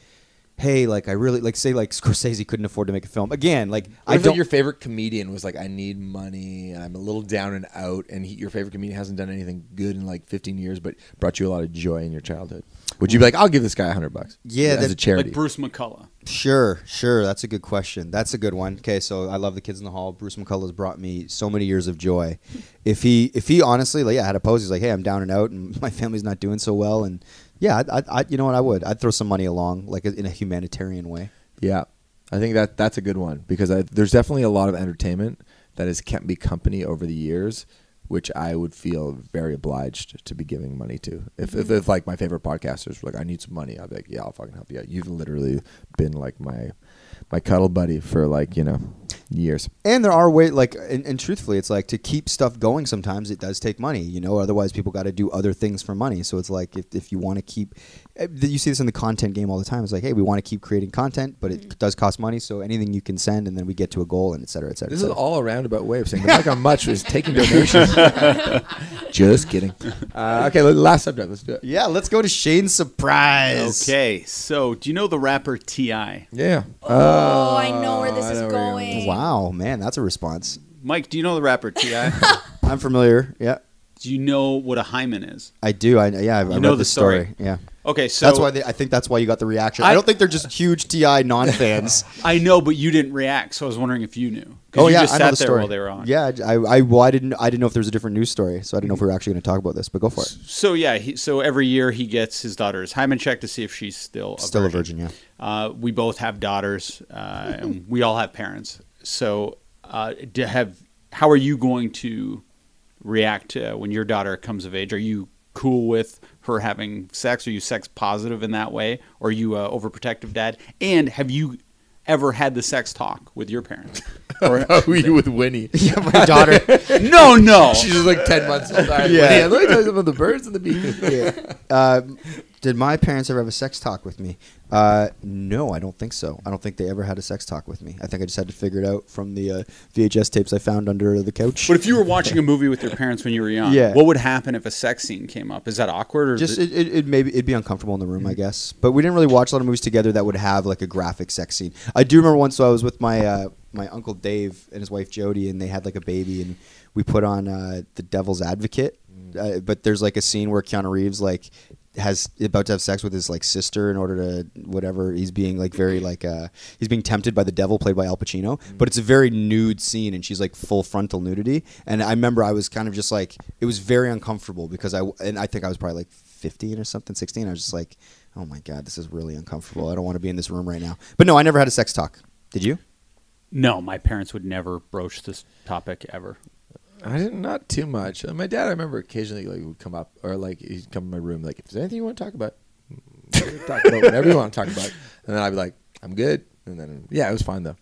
Speaker 1: hey, like I really like say like Scorsese couldn't afford to make a film again. Like
Speaker 3: I
Speaker 1: I don't.
Speaker 3: your favorite comedian was like, I need money, and I'm a little down and out, and your favorite comedian hasn't done anything good in like 15 years, but brought you a lot of joy in your childhood. Would you be like, I'll give this guy $100?
Speaker 1: Yeah,
Speaker 3: as a charity.
Speaker 4: Like Bruce McCullough.
Speaker 1: Sure. That's a good question. That's a good one. Okay, so I love The Kids in the Hall. Bruce McCullough's brought me so many years of joy. If he honestly like had a pose, he's like, hey, I'm down and out, and my family's not doing so well, and yeah, I you know what, I would. I'd throw some money along, like in a humanitarian way.
Speaker 3: Yeah, I think that's a good one because there's definitely a lot of entertainment that has kept me company over the years, which I would feel very obliged to be giving money to. If like my favorite podcasters were like, I need some money, I'd be like, yeah, I'll fucking help you out. You've literally been like my cuddle buddy for like, you know, years.
Speaker 1: And there are ways, like, and truthfully, it's like to keep stuff going. Sometimes it does take money, you know. Otherwise, people got to do other things for money. So it's like if you want to keep, you see this in the content game all the time. It's like, hey, we want to keep creating content, but it does cost money. So anything you can send, and then we get to a goal, and et cetera, et cetera.
Speaker 3: This is all a roundabout way of saying the Mike on Much is taking donations. Just kidding. Okay, last subject. Let's do it.
Speaker 1: Yeah, let's go to Shane's surprise.
Speaker 4: Okay, so do you know the rapper T.I.?
Speaker 3: Yeah.
Speaker 5: Oh, I know where this is going.
Speaker 1: Wow, man, that's a response.
Speaker 4: Mike, do you know the rapper T.I.?
Speaker 1: I'm familiar. Yeah,
Speaker 4: Do you know what a hymen is?
Speaker 1: I do. I
Speaker 4: know
Speaker 1: read
Speaker 4: the
Speaker 1: the story. Yeah.
Speaker 4: Okay, so
Speaker 1: That's why I think that's why you got the reaction. I don't think they're just huge Ti non-fans.
Speaker 4: I know, but you didn't react, so I was wondering if you knew. 'Cause
Speaker 1: Oh
Speaker 4: you
Speaker 1: yeah,
Speaker 4: just
Speaker 1: I know
Speaker 4: sat
Speaker 1: the
Speaker 4: there
Speaker 1: story.
Speaker 4: while they were on.
Speaker 1: Yeah, I didn't know if there was a different news story, so I didn't know if we were actually going to talk about this. But go for it.
Speaker 4: So yeah, so every year he gets his daughter's hymen checked to see if she's still a virgin.
Speaker 1: Yeah.
Speaker 4: We both have daughters, and we all have parents. So how are you going to react when your daughter comes of age? Are you cool with her having sex? Are you sex positive in that way? Or are you overprotective dad? And have you ever had the sex talk with your parents?
Speaker 3: Or were you with Winnie?
Speaker 1: Yeah, my daughter.
Speaker 4: No.
Speaker 3: She's just like 10 months old.
Speaker 1: Yeah.
Speaker 3: Yeah. Let me tell you about the birds and the bees.
Speaker 1: Yeah. Did my parents ever have a sex talk with me? No, I don't think so. I don't think they ever had a sex talk with me. I think I just had to figure it out from the VHS tapes I found under the couch.
Speaker 4: But if you were watching a movie with your parents when you were young,
Speaker 1: Yeah.
Speaker 4: what would happen if a sex scene came up? Is that awkward? Or
Speaker 1: Just it'd be uncomfortable in the room, I guess. But we didn't really watch a lot of movies together that would have like a graphic sex scene. I do remember once, so I was with my my uncle Dave and his wife Jody, and they had like a baby, and we put on The Devil's Advocate. But there's like a scene where Keanu Reeves like has about to have sex with his like sister in order to whatever. He's being like very like he's being tempted by the devil, played by Al Pacino. But it's a very nude scene, and she's like full frontal nudity. And I remember I was kind of just like, it was very uncomfortable because I think I was probably like 15 or something, 16. I was just like, oh my god, this is really uncomfortable. I don't want to be in this room right now. But no, I never had a sex talk. Did you?
Speaker 4: No, my parents would never broach this topic ever.
Speaker 3: I didn't, not too much. My dad, I remember occasionally like would come up, or like he'd come in my room, like, if there's anything you want to talk about, talk about whatever you want to talk about. And then I'd be like, I'm good. And then yeah, it was fine though.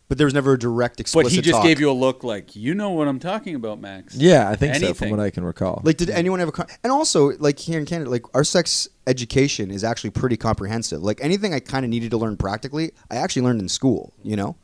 Speaker 1: But there was never a direct explicit
Speaker 4: But he just
Speaker 1: talk.
Speaker 4: gave you a look like, you know what I'm talking about, Max.
Speaker 3: Yeah, I think so, from
Speaker 4: Anything.
Speaker 3: what I can recall.
Speaker 1: Like, did anyone ever? And also, like here in Canada, like our sex education is actually pretty comprehensive. Like anything I kind of needed to learn practically, I actually learned in school. You know,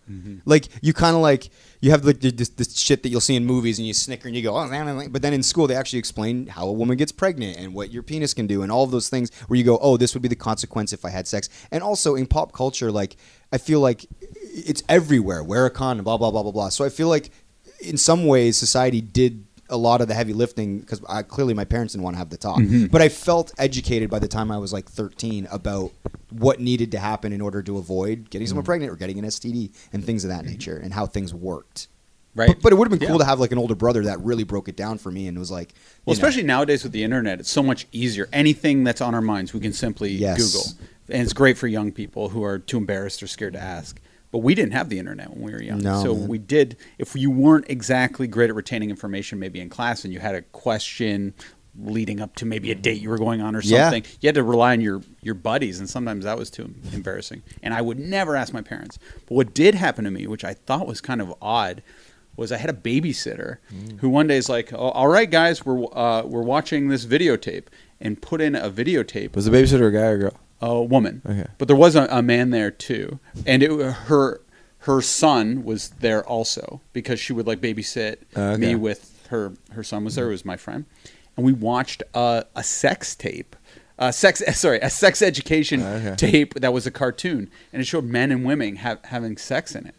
Speaker 1: like you kind of like you have like this shit that you'll see in movies, and you snicker and you go, oh, but then in school they actually explain how a woman gets pregnant and what your penis can do, and all of those things where you go, oh, this would be the consequence if I had sex. And also in pop culture, like I feel like it's everywhere. Wear a condom, blah blah blah blah blah. So I feel like in some ways society did a lot of the heavy lifting because clearly my parents didn't want to have the talk. But I felt educated by the time I was like 13 about what needed to happen in order to avoid getting someone pregnant or getting an STD and things of that nature and how things worked.
Speaker 4: Right.
Speaker 1: But it would have been cool to have like an older brother that really broke it down for me and was like,
Speaker 4: Well, especially nowadays with the internet, it's so much easier. Anything that's on our minds, we can simply
Speaker 1: Yes.
Speaker 4: Google. And it's great for young people who are too embarrassed or scared to ask. But we didn't have the internet when we were young.
Speaker 1: No,
Speaker 4: so
Speaker 1: man.
Speaker 4: we did, if you weren't exactly great at retaining information maybe in class and you had a question leading up to maybe a date you were going on or
Speaker 1: Yeah.
Speaker 4: something, you had to rely on your buddies, and sometimes that was too embarrassing. And I would never ask my parents. But what did happen to me, which I thought was kind of odd, was I had a babysitter who one day is like, oh, all right, guys, we're watching this videotape, and put in a videotape.
Speaker 3: Was the babysitter a guy or a girl?
Speaker 4: A woman.
Speaker 3: Okay.
Speaker 4: But there was a man there too, and her son was there also because she would like babysit
Speaker 3: Okay.
Speaker 4: me with her son was there, who was my friend, and we watched a sex tape, a sex education tape that was a cartoon, and it showed men and women having sex in it,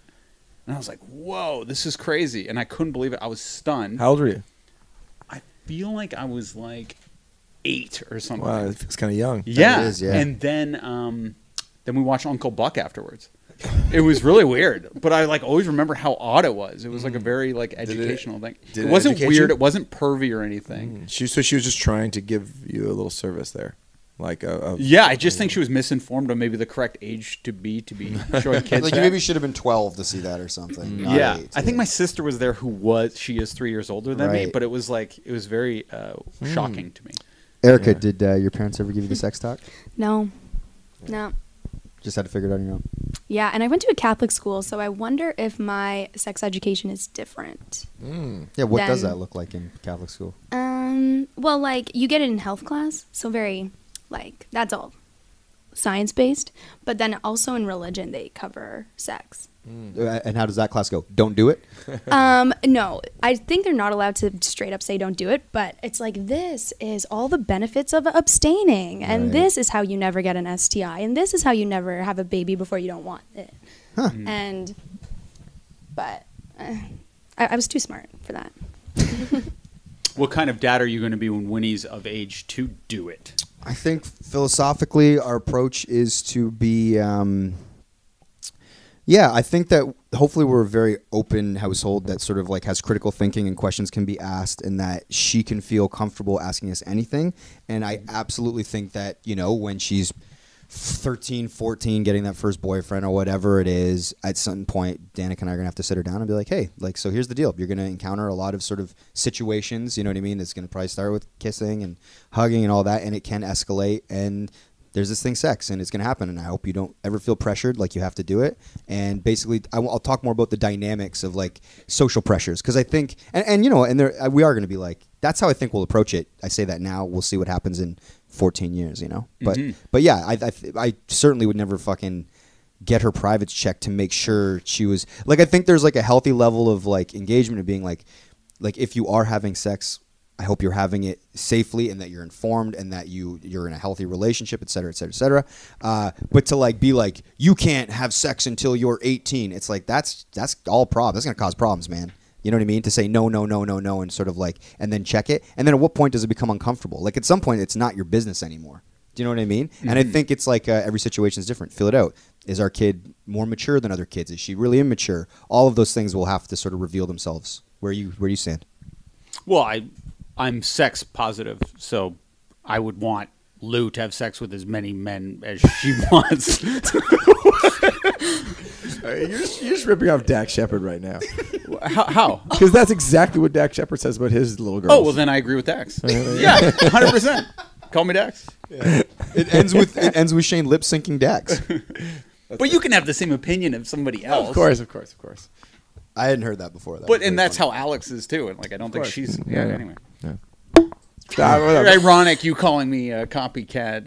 Speaker 4: and I was like, whoa, this is crazy, and I couldn't believe it. I was stunned.
Speaker 3: How old were you?
Speaker 4: I feel like I was like 8 or something.
Speaker 3: Wow, it's kind of young.
Speaker 4: Yeah.
Speaker 1: It is, yeah.
Speaker 4: And then we watched Uncle Buck afterwards. It was really weird, but I like always remember how odd it was. It was like a very like educational thing.
Speaker 3: did
Speaker 4: It
Speaker 3: it
Speaker 4: wasn't
Speaker 3: educate
Speaker 4: weird.
Speaker 3: you?
Speaker 4: It wasn't pervy or anything.
Speaker 3: So she was just trying to give you a little service there, like
Speaker 4: Yeah, I just think she was misinformed on maybe the correct age to be showing kids.
Speaker 1: like
Speaker 4: that.
Speaker 1: you maybe should have been 12 to see that or something. not
Speaker 4: Yeah,
Speaker 1: 8,
Speaker 4: I think my sister was there, she is 3 years older than me,
Speaker 1: Right.
Speaker 4: but it was very shocking to me.
Speaker 1: Erica, did your parents ever give you the sex talk?
Speaker 5: No.
Speaker 1: Just had to figure it out on your own.
Speaker 5: Yeah, and I went to a Catholic school, so I wonder if my sex education is different.
Speaker 1: Yeah, what does
Speaker 5: Then-
Speaker 1: that look like in Catholic school?
Speaker 5: Well, like you get it in health class, so very like that's all science based. But then also in religion, they cover sex.
Speaker 1: And how does that class go? Don't do it?
Speaker 5: No, I think they're not allowed to straight up say don't do it, but it's like this is all the benefits of abstaining, and
Speaker 1: Right.
Speaker 5: this is how you never get an STI, and this is how you never have a baby before you don't want it. But I was too smart for that.
Speaker 1: Well,
Speaker 4: What kind of dad are you going to be when Winnie's of age to do it?
Speaker 1: I think philosophically our approach is to be I think that hopefully we're a very open household that sort of like has critical thinking and questions can be asked and that she can feel comfortable asking us anything. And I absolutely think that, you know, when she's 13, 14, getting that first boyfriend or whatever it is, at some point, Danica and I are going to have to sit her down and be like, hey, like, so here's the deal. You're going to encounter a lot of sort of situations, you know what I mean? It's going to probably start with kissing and hugging and all that, and it can escalate. And there's this thing, sex, and it's going to happen. And I hope you don't ever feel pressured like you have to do it. And basically, I'll talk more about the dynamics of like social pressures. Because I think, and you know, and there, we are going to be like, that's how I think we'll approach it. I say that now. We'll see what happens in 14 years, you know? But yeah, I certainly would never fucking get her privates checked to make sure she was, like, I think there's like a healthy level of like engagement of being like if you are having sex, I hope you're having it safely and that you're informed and that you're in a healthy relationship, et cetera, et cetera, et cetera. But to like be like, you can't have sex until you're 18. It's like, that's all problems. That's going to cause problems, man. You know what I mean? To say no, and sort of like, and then check it. And then at what point does it become uncomfortable? Like at some point, it's not your business anymore. Do you know what I mean? And I think it's like every situation is different. Feel it out. Is our kid more mature than other kids? Is she really immature? All of those things will have to sort of reveal themselves. Where you stand?
Speaker 4: Well, I'm sex positive, so I would want Lou to have sex with as many men as she wants.
Speaker 3: You're just ripping off Dak Shepard right now.
Speaker 4: How?
Speaker 3: Because that's exactly what Dak Shepard says about his little girls.
Speaker 4: Oh, well, then I agree with Dax. Yeah, 100%. Call me Dax.
Speaker 1: It ends with Shane lip syncing Dax.
Speaker 4: But you can have the same opinion of somebody else.
Speaker 3: Of course.
Speaker 1: I hadn't heard that before. That
Speaker 4: But
Speaker 1: was
Speaker 4: and
Speaker 1: very
Speaker 4: that's
Speaker 1: funny.
Speaker 4: how Alex is too. And like I don't think
Speaker 3: course.
Speaker 4: she's
Speaker 3: Yeah, yeah.
Speaker 4: anyway.
Speaker 3: Yeah.
Speaker 4: Very ironic you calling me a copycat.